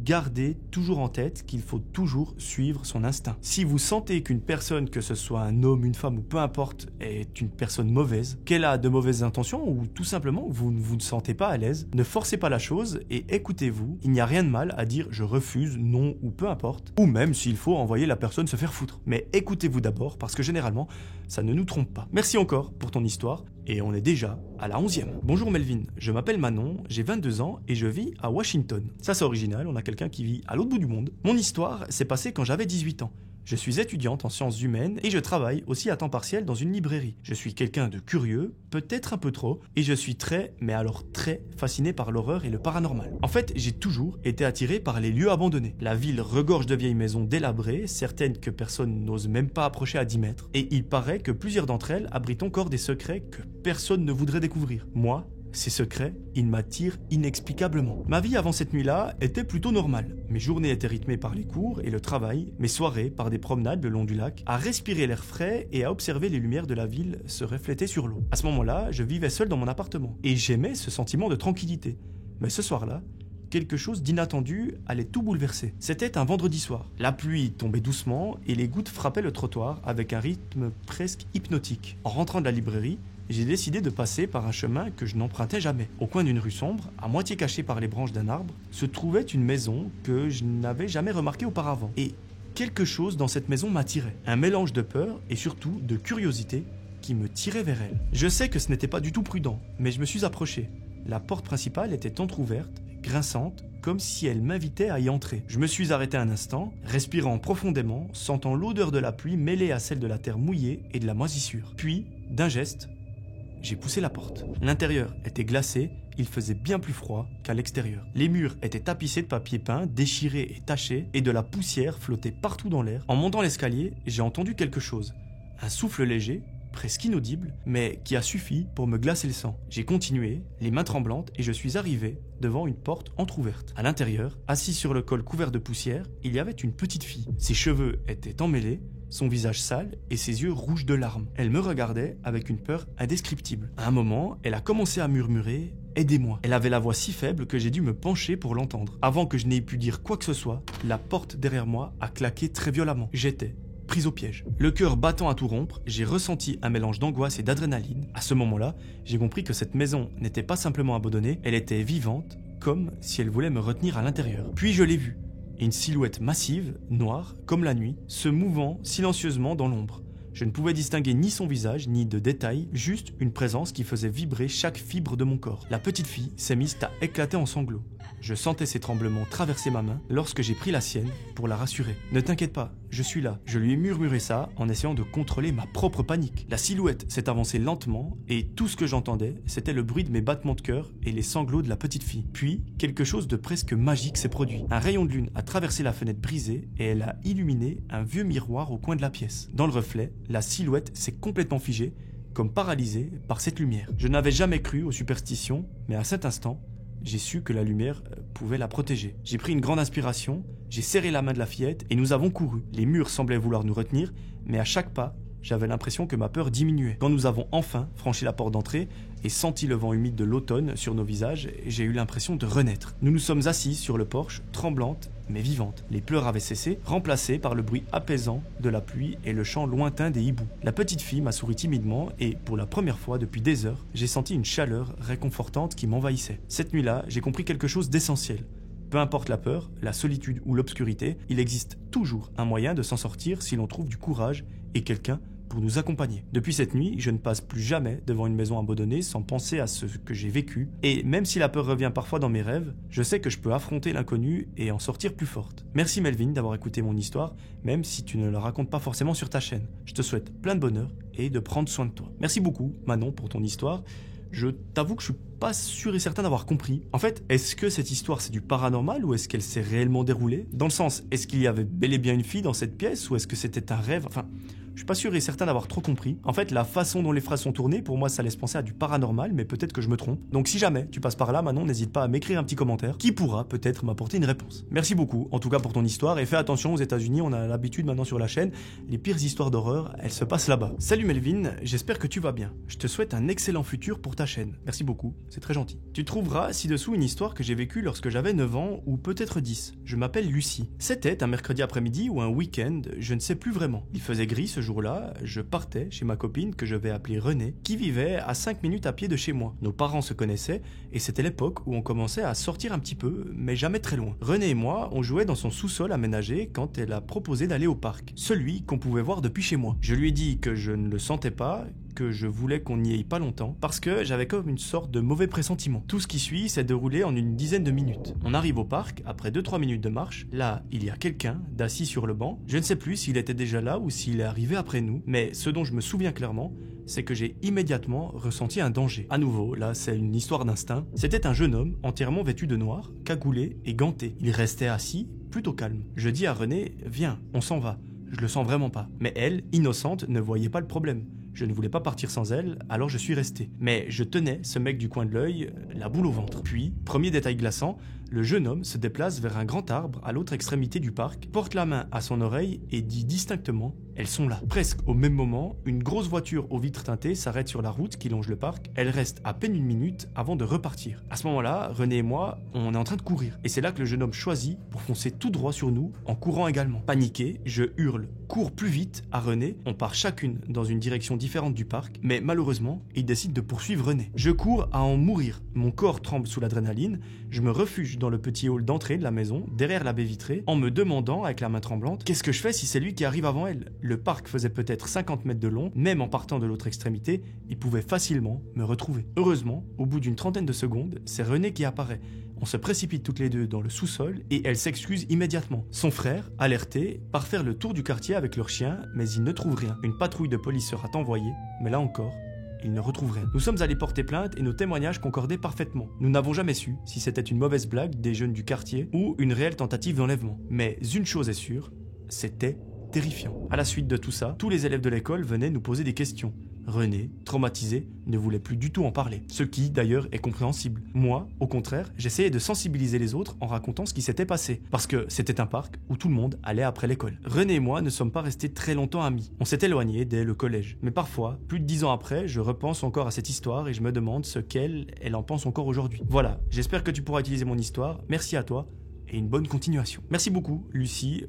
gardez toujours en tête qu'il faut toujours suivre son instinct. Si vous sentez qu'une personne, que ce soit un homme, une femme ou peu importe, est une personne mauvaise, qu'elle a de mauvaises intentions ou tout simplement vous ne sentez pas à l'aise, ne forcez pas la chose et écoutez-vous. Il n'y a rien de mal à dire je refuse, non ou peu importe, ou même s'il faut envoyer la personne se faire foutre. Mais écoutez-vous d'abord parce que généralement, ça ne nous trompe pas. Merci encore pour ton histoire. Et on est déjà à la 11e. Bonjour Melvin, je m'appelle Manon, j'ai 22 ans et je vis à Washington. Ça c'est original, on a quelqu'un qui vit à l'autre bout du monde. Mon histoire s'est passée quand j'avais 18 ans. Je suis étudiante en sciences humaines et je travaille aussi à temps partiel dans une librairie. Je suis quelqu'un de curieux, peut-être un peu trop, et je suis très, mais alors très, fasciné par l'horreur et le paranormal. En fait, j'ai toujours été attiré par les lieux abandonnés. La ville regorge de vieilles maisons délabrées, certaines que personne n'ose même pas approcher à 10 mètres, et il paraît que plusieurs d'entre elles abritent encore des secrets que personne ne voudrait découvrir. Moi, ces secrets, ils m'attirent inexplicablement. Ma vie avant cette nuit-là était plutôt normale. Mes journées étaient rythmées par les cours et le travail, mes soirées par des promenades le long du lac, à respirer l'air frais et à observer les lumières de la ville se refléter sur l'eau. À ce moment-là, je vivais seul dans mon appartement et j'aimais ce sentiment de tranquillité. Mais ce soir-là, quelque chose d'inattendu allait tout bouleverser. C'était un vendredi soir. La pluie tombait doucement et les gouttes frappaient le trottoir avec un rythme presque hypnotique. En rentrant de la librairie, j'ai décidé de passer par un chemin que je n'empruntais jamais. Au coin d'une rue sombre, à moitié cachée par les branches d'un arbre, se trouvait une maison que je n'avais jamais remarquée auparavant. Et quelque chose dans cette maison m'attirait. Un mélange de peur et surtout de curiosité qui me tirait vers elle. Je sais que ce n'était pas du tout prudent, mais je me suis approché. La porte principale était entrouverte, grinçante, comme si elle m'invitait à y entrer. Je me suis arrêté un instant, respirant profondément, sentant l'odeur de la pluie mêlée à celle de la terre mouillée et de la moisissure. Puis, d'un geste, j'ai poussé la porte. L'intérieur était glacé, il faisait bien plus froid qu'à l'extérieur. Les murs étaient tapissés de papier peint, déchirés et tachés, et de la poussière flottait partout dans l'air. En montant l'escalier, j'ai entendu quelque chose. Un souffle léger, presque inaudible, mais qui a suffi pour me glacer le sang. J'ai continué, les mains tremblantes, et je suis arrivé devant une porte entrouverte. À l'intérieur, assise sur le col couvert de poussière, il y avait une petite fille. Ses cheveux étaient emmêlés, son visage sale et ses yeux rouges de larmes. Elle me regardait avec une peur indescriptible. À un moment, elle a commencé à murmurer « Aidez-moi ». Elle avait la voix si faible que j'ai dû me pencher pour l'entendre. Avant que je n'ai pu dire quoi que ce soit, la porte derrière moi a claqué très violemment. J'étais prise au piège. Le cœur battant à tout rompre, j'ai ressenti un mélange d'angoisse et d'adrénaline. À ce moment-là, j'ai compris que cette maison n'était pas simplement abandonnée, elle était vivante, comme si elle voulait me retenir à l'intérieur. Puis je l'ai vue. Une silhouette massive, noire, comme la nuit, se mouvant silencieusement dans l'ombre. Je ne pouvais distinguer ni son visage, ni de détails, juste une présence qui faisait vibrer chaque fibre de mon corps. La petite fille s'est mise à éclater en sanglots. Je sentais ses tremblements traverser ma main lorsque j'ai pris la sienne pour la rassurer. « Ne t'inquiète pas, je suis là. » Je lui ai murmuré ça en essayant de contrôler ma propre panique. La silhouette s'est avancée lentement et tout ce que j'entendais, c'était le bruit de mes battements de cœur et les sanglots de la petite fille. Puis, quelque chose de presque magique s'est produit. Un rayon de lune a traversé la fenêtre brisée et elle a illuminé un vieux miroir au coin de la pièce. Dans le reflet, la silhouette s'est complètement figée, comme paralysée par cette lumière. Je n'avais jamais cru aux superstitions, mais à cet instant, j'ai su que la lumière pouvait la protéger. J'ai pris une grande inspiration, j'ai serré la main de la fillette et nous avons couru. Les murs semblaient vouloir nous retenir, mais à chaque pas, j'avais l'impression que ma peur diminuait. Quand nous avons enfin franchi la porte d'entrée et senti le vent humide de l'automne sur nos visages, j'ai eu l'impression de renaître. Nous nous sommes assis sur le porche, tremblantes mais vivantes. Les pleurs avaient cessé, remplacés par le bruit apaisant de la pluie et le chant lointain des hiboux. La petite fille m'a souri timidement et, pour la première fois depuis des heures, j'ai senti une chaleur réconfortante qui m'envahissait. Cette nuit-là, j'ai compris quelque chose d'essentiel. Peu importe la peur, la solitude ou l'obscurité, il existe toujours un moyen de s'en sortir si l'on trouve du courage et quelqu'un pour nous accompagner. Depuis cette nuit, je ne passe plus jamais devant une maison abandonnée sans penser à ce que j'ai vécu. Et même si la peur revient parfois dans mes rêves, je sais que je peux affronter l'inconnu et en sortir plus forte. Merci Melvin d'avoir écouté mon histoire, même si tu ne la racontes pas forcément sur ta chaîne. Je te souhaite plein de bonheur et de prendre soin de toi. Merci beaucoup Manon pour ton histoire. Je t'avoue que je suis pas sûr et certain d'avoir compris. En fait, est-ce que cette histoire c'est du paranormal ou est-ce qu'elle s'est réellement déroulée? Dans le sens, est-ce qu'il y avait bel et bien une fille dans cette pièce ou est-ce que c'était un rêve? Enfin, je suis pas sûr et certain d'avoir trop compris. En fait, la façon dont les phrases sont tournées, pour moi, ça laisse penser à du paranormal, mais peut-être que je me trompe. Donc si jamais tu passes par là, Manon, n'hésite pas à m'écrire un petit commentaire qui pourra peut-être m'apporter une réponse. Merci beaucoup, en tout cas pour ton histoire, et fais attention aux États-Unis, on a l'habitude maintenant sur la chaîne, les pires histoires d'horreur, elles se passent là-bas. Salut Melvin, j'espère que tu vas bien. Je te souhaite un excellent futur pour ta chaîne. Merci beaucoup, c'est très gentil. Tu trouveras ci-dessous une histoire que j'ai vécue lorsque j'avais 9 ans, ou peut-être 10. Je m'appelle Lucie. C'était un mercredi après-midi ou un week-end, je ne sais plus vraiment. Il faisait gris ce jour-là, je partais chez ma copine que je vais appeler Renée, qui vivait à 5 minutes à pied de chez moi. Nos parents se connaissaient et c'était l'époque où on commençait à sortir un petit peu, mais jamais très loin. Renée et moi, on jouait dans son sous-sol aménagé quand elle a proposé d'aller au parc, celui qu'on pouvait voir depuis chez moi. Je lui ai dit que je ne le sentais pas, que je voulais qu'on n'y aille pas longtemps parce que j'avais comme une sorte de mauvais pressentiment. Tout ce qui suit s'est déroulé en une dizaine de minutes. On arrive au parc, après 2-3 minutes de marche. Là, il y a quelqu'un d'assis sur le banc. Je ne sais plus s'il était déjà là ou s'il est arrivé après nous, mais ce dont je me souviens clairement, c'est que j'ai immédiatement ressenti un danger. À nouveau, là, c'est une histoire d'instinct. C'était un jeune homme entièrement vêtu de noir, cagoulé et ganté. Il restait assis, plutôt calme. Je dis à René, viens, on s'en va. Je le sens vraiment pas. Mais elle, innocente, ne voyait pas le problème. Je ne voulais pas partir sans elle, alors je suis resté. Mais je tenais ce mec du coin de l'œil, la boule au ventre. Puis, premier détail glaçant, le jeune homme se déplace vers un grand arbre à l'autre extrémité du parc, porte la main à son oreille et dit distinctement « Elles sont là ». Presque au même moment, une grosse voiture aux vitres teintées s'arrête sur la route qui longe le parc. Elle reste à peine une minute avant de repartir. À ce moment-là, René et moi, on est en train de courir. Et c'est là que le jeune homme choisit pour foncer tout droit sur nous, en courant également. Paniqué, je hurle « Cours plus vite » à René. On part chacune dans une direction différente du parc, mais malheureusement, il décide de poursuivre René. Je cours à en mourir. Mon corps tremble sous l'adrénaline. Je me refuge dans le petit hall d'entrée de la maison, derrière la baie vitrée, en me demandant, avec la main tremblante, qu'est-ce que je fais si c'est lui qui arrive avant elle? Le parc faisait peut-être 50 mètres de long, même en partant de l'autre extrémité, il pouvait facilement me retrouver. Heureusement, au bout d'une trentaine de secondes, c'est René qui apparaît. On se précipite toutes les deux dans le sous-sol et elle s'excuse immédiatement. Son frère, alerté, part faire le tour du quartier avec leur chien, mais il ne trouve rien. Une patrouille de police sera envoyée, mais là encore, il ne retrouve rien. Nous sommes allés porter plainte et nos témoignages concordaient parfaitement. Nous n'avons jamais su si c'était une mauvaise blague des jeunes du quartier ou une réelle tentative d'enlèvement. Mais une chose est sûre, c'était terrifiant. À la suite de tout ça, tous les élèves de l'école venaient nous poser des questions. René, traumatisé, ne voulait plus du tout en parler. Ce qui, d'ailleurs, est compréhensible. Moi, au contraire, j'essayais de sensibiliser les autres en racontant ce qui s'était passé. Parce que c'était un parc où tout le monde allait après l'école. René et moi ne sommes pas restés très longtemps amis. On s'est éloignés dès le collège. Mais parfois, plus de 10 ans après, je repense encore à cette histoire et je me demande ce qu'elle en pense encore aujourd'hui. Voilà, j'espère que tu pourras utiliser mon histoire. Merci à toi. Et une bonne continuation. Merci beaucoup, Lucie,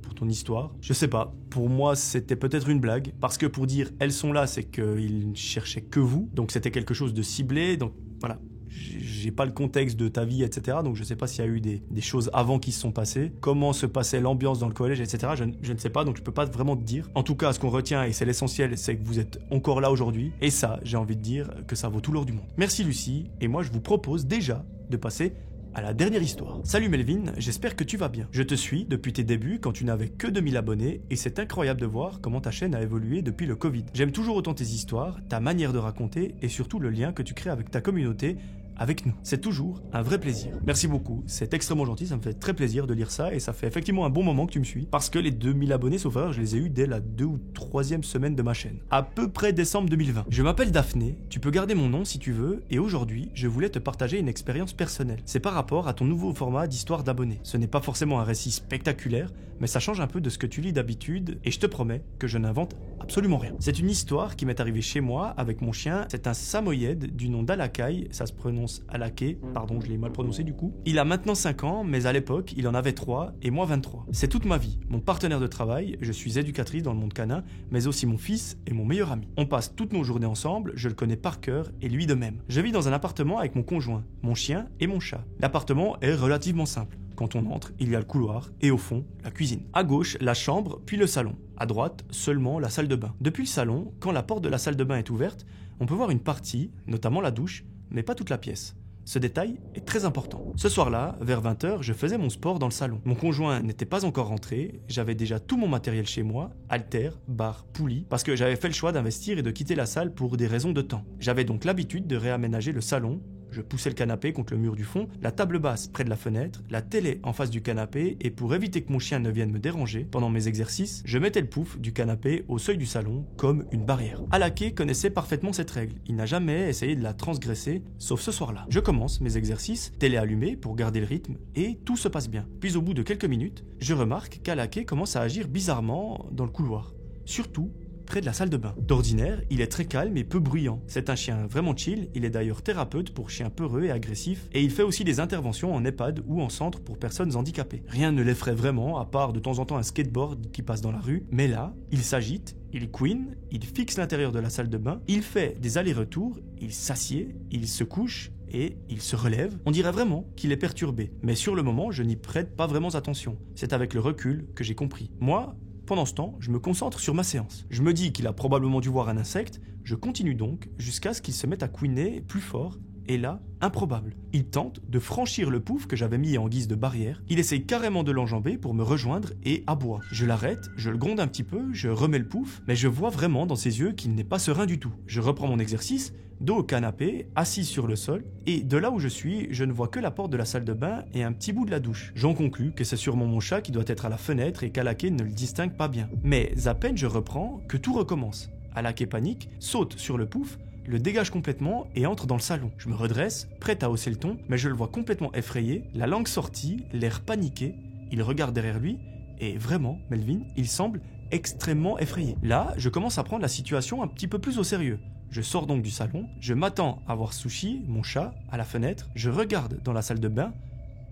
pour ton histoire. Je sais pas, pour moi, c'était peut-être une blague, parce que pour dire « elles sont là », c'est qu'ils ne cherchaient que vous, donc c'était quelque chose de ciblé, donc voilà. J'ai pas le contexte de ta vie, etc. Donc je sais pas s'il y a eu des choses avant qui se sont passées. Comment se passait l'ambiance dans le collège, etc. Je ne sais pas, donc je peux pas vraiment te dire. En tout cas, ce qu'on retient, et c'est l'essentiel, c'est que vous êtes encore là aujourd'hui. Et ça, j'ai envie de dire que ça vaut tout l'or du monde. Merci Lucie, et moi je vous propose déjà de passer à la dernière histoire. Salut Melvin, j'espère que tu vas bien. Je te suis depuis tes débuts quand tu n'avais que 2000 abonnés et c'est incroyable de voir comment ta chaîne a évolué depuis le Covid. J'aime toujours autant tes histoires, ta manière de raconter et surtout le lien que tu crées avec ta communauté, avec nous. C'est toujours un vrai plaisir. Merci beaucoup, c'est extrêmement gentil, ça me fait très plaisir de lire ça et ça fait effectivement un bon moment que tu me suis parce que les 2000 abonnés, sauf erreur, je les ai eus dès la 2e ou 3e semaine de ma chaîne. À peu près décembre 2020. Je m'appelle Daphné, tu peux garder mon nom si tu veux et aujourd'hui, je voulais te partager une expérience personnelle. C'est par rapport à ton nouveau format d'histoire d'abonnés. Ce n'est pas forcément un récit spectaculaire, mais ça change un peu de ce que tu lis d'habitude et je te promets que je n'invente absolument rien. C'est une histoire qui m'est arrivée chez moi avec mon chien. C'est un samoyède du nom d'Alakai, ça se prononce Alaké, pardon, je l'ai mal prononcé du coup. Il a maintenant 5 ans, mais à l'époque, il en avait 3 et moi 23. C'est toute ma vie, mon partenaire de travail, je suis éducatrice dans le monde canin, mais aussi mon fils et mon meilleur ami. On passe toutes nos journées ensemble, je le connais par cœur et lui de même. Je vis dans un appartement avec mon conjoint, mon chien et mon chat. L'appartement est relativement simple. Quand on entre, il y a le couloir et au fond, la cuisine. À gauche, la chambre, puis le salon. À droite, seulement la salle de bain. Depuis le salon, quand la porte de la salle de bain est ouverte, on peut voir une partie, notamment la douche, mais pas toute la pièce. Ce détail est très important. Ce soir-là, vers 20h, je faisais mon sport dans le salon. Mon conjoint n'était pas encore rentré, j'avais déjà tout mon matériel chez moi, haltères, barres, poulies, parce que j'avais fait le choix d'investir et de quitter la salle pour des raisons de temps. J'avais donc l'habitude de réaménager le salon. Je poussais le canapé contre le mur du fond, la table basse près de la fenêtre, la télé en face du canapé et pour éviter que mon chien ne vienne me déranger pendant mes exercices, je mettais le pouf du canapé au seuil du salon comme une barrière. Alaké connaissait parfaitement cette règle. Il n'a jamais essayé de la transgresser, sauf ce soir-là. Je commence mes exercices, télé allumée pour garder le rythme et tout se passe bien. Puis au bout de quelques minutes, je remarque qu'Alaké commence à agir bizarrement dans le couloir. Surtout près de la salle de bain. D'ordinaire, il est très calme et peu bruyant. C'est un chien vraiment chill, il est d'ailleurs thérapeute pour chiens peureux et agressifs, et il fait aussi des interventions en EHPAD ou en centre pour personnes handicapées. Rien ne l'effraie vraiment, à part de temps en temps un skateboard qui passe dans la rue, mais là, il s'agite, il couine, il fixe l'intérieur de la salle de bain, il fait des allers-retours, il s'assied, il se couche, et il se relève. On dirait vraiment qu'il est perturbé, mais sur le moment, je n'y prête pas vraiment attention. C'est avec le recul que j'ai compris. Moi, pendant ce temps, je me concentre sur ma séance. Je me dis qu'il a probablement dû voir un insecte Je continue donc jusqu'à ce qu'il se mette à couiner plus fort. Et là, improbable. Il tente de franchir le pouf que j'avais mis en guise de barrière. Il essaye carrément de l'enjamber pour me rejoindre et aboie. Je l'arrête, je le gronde un petit peu, je remets le pouf, mais je vois vraiment dans ses yeux qu'il n'est pas serein du tout. Je reprends mon exercice, dos au canapé, assis sur le sol, et de là où je suis, je ne vois que la porte de la salle de bain et un petit bout de la douche. J'en conclus que c'est sûrement mon chat qui doit être à la fenêtre et qu'Alaké ne le distingue pas bien. Mais à peine je reprends que tout recommence. Alaké panique, saute sur le pouf, le dégage complètement et entre dans le salon. Je me redresse, prêt à hausser le ton, mais je le vois complètement effrayé, la langue sortie, l'air paniqué. Il regarde derrière lui et vraiment, Melvin, il semble extrêmement effrayé. Là, je commence à prendre la situation un petit peu plus au sérieux. Je sors donc du salon, je m'attends à voir Sushi, mon chat, à la fenêtre, je regarde dans la salle de bain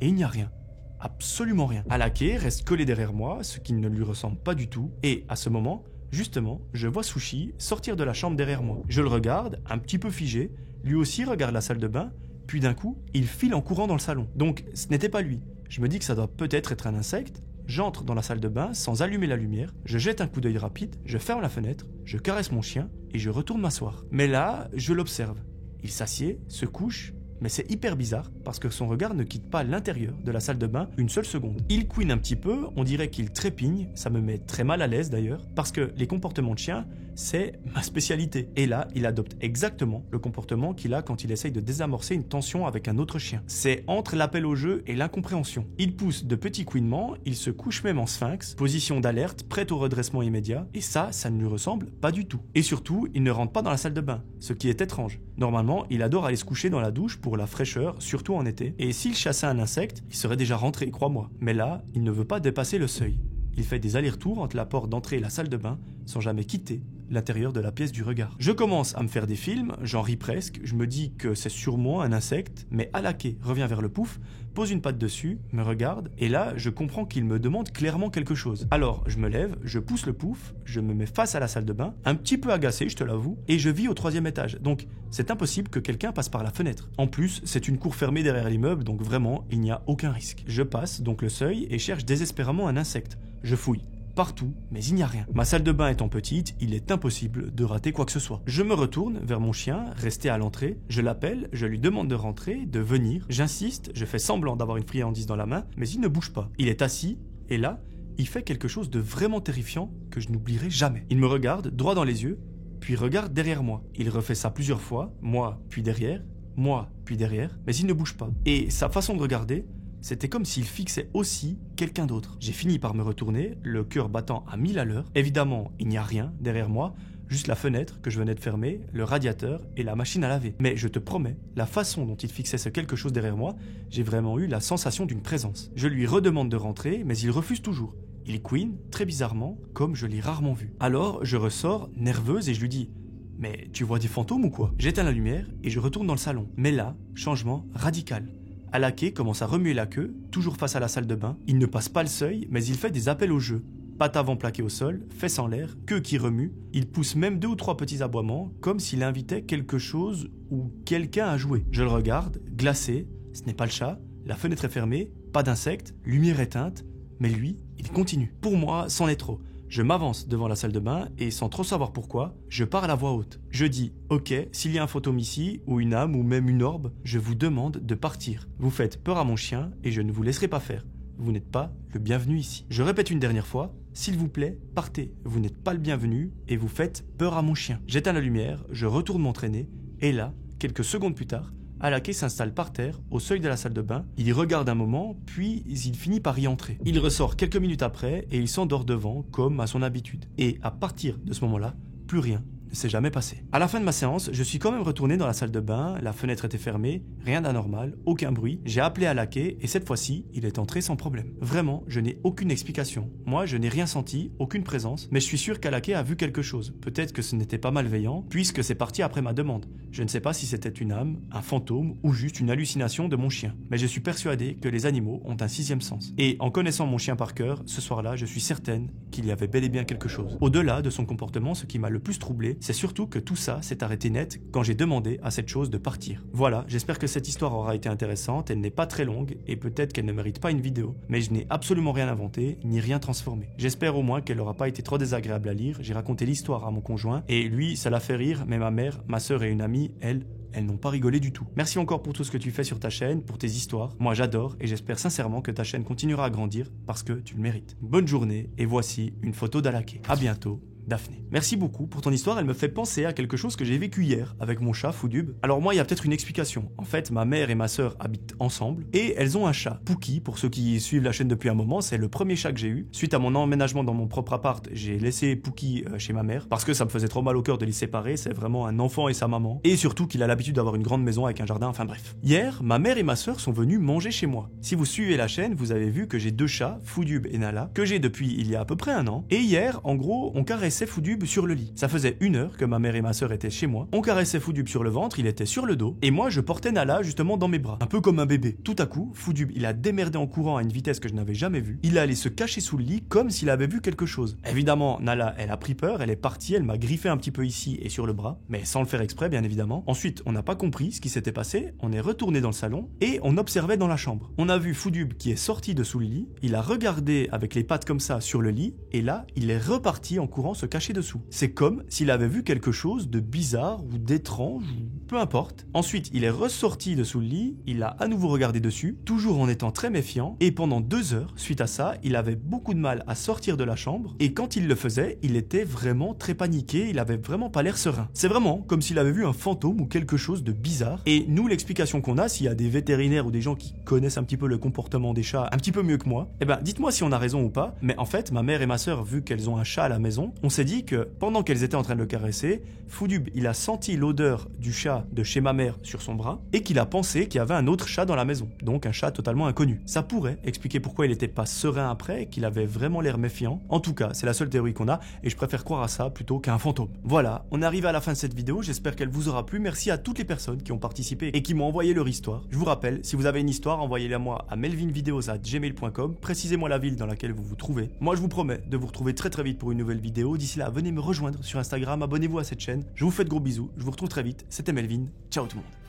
et il n'y a rien. Absolument rien. Alaké reste collé derrière moi, ce qui ne lui ressemble pas du tout, et à ce moment, justement, je vois Sushi sortir de la chambre derrière moi. Je le regarde, un petit peu figé, lui aussi regarde la salle de bain, puis d'un coup, il file en courant dans le salon. Donc, ce n'était pas lui. Je me dis que ça doit peut-être être un insecte. J'entre dans la salle de bain sans allumer la lumière, je jette un coup d'œil rapide, je ferme la fenêtre, je caresse mon chien et je retourne m'asseoir. Mais là, je l'observe. Il s'assied, se couche, mais c'est hyper bizarre parce que son regard ne quitte pas l'intérieur de la salle de bain une seule seconde. Il couine un petit peu, on dirait qu'il trépigne, ça me met très mal à l'aise d'ailleurs, parce que les comportements de chien, c'est ma spécialité. Et là, il adopte exactement le comportement qu'il a quand il essaye de désamorcer une tension avec un autre chien. C'est entre l'appel au jeu et l'incompréhension. Il pousse de petits couinements, il se couche même en sphinx, position d'alerte, prête au redressement immédiat, et ça ne lui ressemble pas du tout. Et surtout, il ne rentre pas dans la salle de bain, ce qui est étrange. Normalement, il adore aller se coucher dans la douche pour la fraîcheur, surtout en été, et s'il chassait un insecte, il serait déjà rentré, crois-moi. Mais là, il ne veut pas dépasser le seuil. Il fait des allers-retours entre la porte d'entrée et la salle de bain, sans jamais quitter l'intérieur de la pièce du regard. Je commence à me faire des films, j'en ris presque, je me dis que c'est sûrement un insecte, mais Alaké revient vers le pouf, pose une patte dessus, me regarde, et là, je comprends qu'il me demande clairement quelque chose. Alors, je me lève, je pousse le pouf, je me mets face à la salle de bain, un petit peu agacé, je te l'avoue, et je vis au 3e étage, donc c'est impossible que quelqu'un passe par la fenêtre. En plus, c'est une cour fermée derrière l'immeuble, donc vraiment, il n'y a aucun risque. Je passe donc le seuil et cherche désespérément un insecte. Je fouille partout, mais il n'y a rien. Ma salle de bain étant petite, il est impossible de rater quoi que ce soit. Je me retourne vers mon chien, resté à l'entrée, je l'appelle, je lui demande de rentrer, de venir, j'insiste, je fais semblant d'avoir une friandise dans la main, mais il ne bouge pas. Il est assis, et là, il fait quelque chose de vraiment terrifiant que je n'oublierai jamais. Il me regarde droit dans les yeux, puis regarde derrière moi. Il refait ça plusieurs fois, moi, puis derrière, mais il ne bouge pas. Et sa façon de regarder, c'était comme s'il fixait aussi quelqu'un d'autre. J'ai fini par me retourner, le cœur battant à 1000 à l'heure. Évidemment, il n'y a rien derrière moi, juste la fenêtre que je venais de fermer, le radiateur et la machine à laver. Mais je te promets, la façon dont il fixait ce quelque chose derrière moi, j'ai vraiment eu la sensation d'une présence. Je lui redemande de rentrer, mais il refuse toujours. Il couine, très bizarrement, comme je l'ai rarement vu. Alors, je ressors, nerveuse, et je lui dis « Mais tu vois des fantômes ou quoi ?» J'éteins la lumière et je retourne dans le salon. Mais là, changement radical. Alaké commence à remuer la queue, toujours face à la salle de bain. Il ne passe pas le seuil, mais il fait des appels au jeu. Pattes avant plaquées au sol, fesses en l'air, queue qui remue. Il pousse même 2 ou 3 petits aboiements, comme s'il invitait quelque chose ou quelqu'un à jouer. Je le regarde, glacé. Ce n'est pas le chat. La fenêtre est fermée, pas d'insectes, lumière éteinte. Mais lui, il continue. Pour moi, c'en est trop. Je m'avance devant la salle de bain et sans trop savoir pourquoi, je parle à voix haute. Je dis « Ok, s'il y a un fantôme ici, ou une âme, ou même une orbe, je vous demande de partir. Vous faites peur à mon chien et je ne vous laisserai pas faire. Vous n'êtes pas le bienvenu ici. » Je répète une dernière fois « S'il vous plaît, partez. Vous n'êtes pas le bienvenu et vous faites peur à mon chien. » J'éteins la lumière, je retourne m'entraîner et là, quelques secondes plus tard, Alaké s'installe par terre, au seuil de la salle de bain. Il y regarde un moment, puis il finit par y entrer. Il ressort quelques minutes après et il s'endort devant, comme à son habitude. Et à partir de ce moment-là, plus rien ne s'est jamais passé. À la fin de ma séance, je suis quand même retourné dans la salle de bain, la fenêtre était fermée, rien d'anormal, aucun bruit. J'ai appelé Alaké et cette fois-ci, il est entré sans problème. Vraiment, je n'ai aucune explication. Moi, je n'ai rien senti, aucune présence, mais je suis sûr qu'Alaké a vu quelque chose. Peut-être que ce n'était pas malveillant, puisque c'est parti après ma demande. Je ne sais pas si c'était une âme, un fantôme ou juste une hallucination de mon chien. Mais je suis persuadé que les animaux ont un 6e sens. Et en connaissant mon chien par cœur, ce soir-là, je suis certaine qu'il y avait bel et bien quelque chose. Au-delà de son comportement, ce qui m'a le plus troublé, c'est surtout que tout ça s'est arrêté net quand j'ai demandé à cette chose de partir. Voilà, j'espère que cette histoire aura été intéressante, elle n'est pas très longue et peut-être qu'elle ne mérite pas une vidéo, mais je n'ai absolument rien inventé ni rien transformé. J'espère au moins qu'elle n'aura pas été trop désagréable à lire, j'ai raconté l'histoire à mon conjoint et lui ça l'a fait rire, mais ma mère, ma sœur et une amie, elles n'ont pas rigolé du tout. Merci encore pour tout ce que tu fais sur ta chaîne, pour tes histoires. Moi j'adore et j'espère sincèrement que ta chaîne continuera à grandir parce que tu le mérites. Bonne journée et voici une photo d'Alaké. À bientôt. Daphné. Merci beaucoup pour ton histoire, elle me fait penser à quelque chose que j'ai vécu hier avec mon chat Foudub. Alors moi il y a peut-être une explication. En fait ma mère et ma sœur habitent ensemble et elles ont un chat, Pookie, pour ceux qui suivent la chaîne depuis un moment, c'est le premier chat que j'ai eu. Suite à mon emménagement dans mon propre appart, j'ai laissé Pookie chez ma mère parce que ça me faisait trop mal au cœur de les séparer, c'est vraiment un enfant et sa maman. Et surtout qu'il a l'habitude d'avoir une grande maison avec un jardin, enfin bref. Hier, ma mère et ma sœur sont venues manger chez moi. Si vous suivez la chaîne, vous avez vu que j'ai deux chats, Foudub et Nala, que j'ai depuis il y a à peu près un an. Et hier, en gros, on caressait Foudub sur le lit. Ça faisait 1 heure que ma mère et ma sœur étaient chez moi. On caressait Foudub sur le ventre, il était sur le dos, et moi je portais Nala justement dans mes bras, un peu comme un bébé. Tout à coup, Foudub il a démerdé en courant à une vitesse que je n'avais jamais vue. Il est allé se cacher sous le lit comme s'il avait vu quelque chose. Évidemment, Nala elle a pris peur, elle est partie, elle m'a griffé un petit peu ici et sur le bras, mais sans le faire exprès bien évidemment. Ensuite, on n'a pas compris ce qui s'était passé, on est retourné dans le salon et on observait dans la chambre. On a vu Foudub qui est sorti de sous le lit, il a regardé avec les pattes comme ça sur le lit et là, il est reparti en courant se cacher dessous. C'est comme s'il avait vu quelque chose de bizarre ou d'étrange ou peu importe. Ensuite, il est ressorti de sous le lit, il a à nouveau regardé dessus, toujours en étant très méfiant, et pendant 2 heures, suite à ça, il avait beaucoup de mal à sortir de la chambre, et quand il le faisait, il était vraiment très paniqué, il avait vraiment pas l'air serein. C'est vraiment comme s'il avait vu un fantôme ou quelque chose de bizarre, et nous, l'explication qu'on a, s'il y a des vétérinaires ou des gens qui connaissent un petit peu le comportement des chats un petit peu mieux que moi, eh ben dites-moi si on a raison ou pas, mais en fait, ma mère et ma sœur, vu qu'elles ont un chat à la maison, on s'est dit que pendant qu'elles étaient en train de le caresser, Foudub, il a senti l'odeur du chat de chez ma mère sur son bras et qu'il a pensé qu'il y avait un autre chat dans la maison, donc un chat totalement inconnu. Ça pourrait expliquer pourquoi il n'était pas serein après, qu'il avait vraiment l'air méfiant. En tout cas, c'est la seule théorie qu'on a et je préfère croire à ça plutôt qu'à un fantôme. Voilà, on arrive à la fin de cette vidéo, j'espère qu'elle vous aura plu. Merci à toutes les personnes qui ont participé et qui m'ont envoyé leur histoire. Je vous rappelle, si vous avez une histoire, envoyez-la moi à melvinvideos@gmail.com, précisez-moi la ville dans laquelle vous vous trouvez. Moi, je vous promets de vous retrouver très vite pour une nouvelle vidéo. D'ici là, venez me rejoindre sur Instagram, abonnez-vous à cette chaîne. Je vous fais de gros bisous, je vous retrouve très vite. C'était Melvin, ciao tout le monde.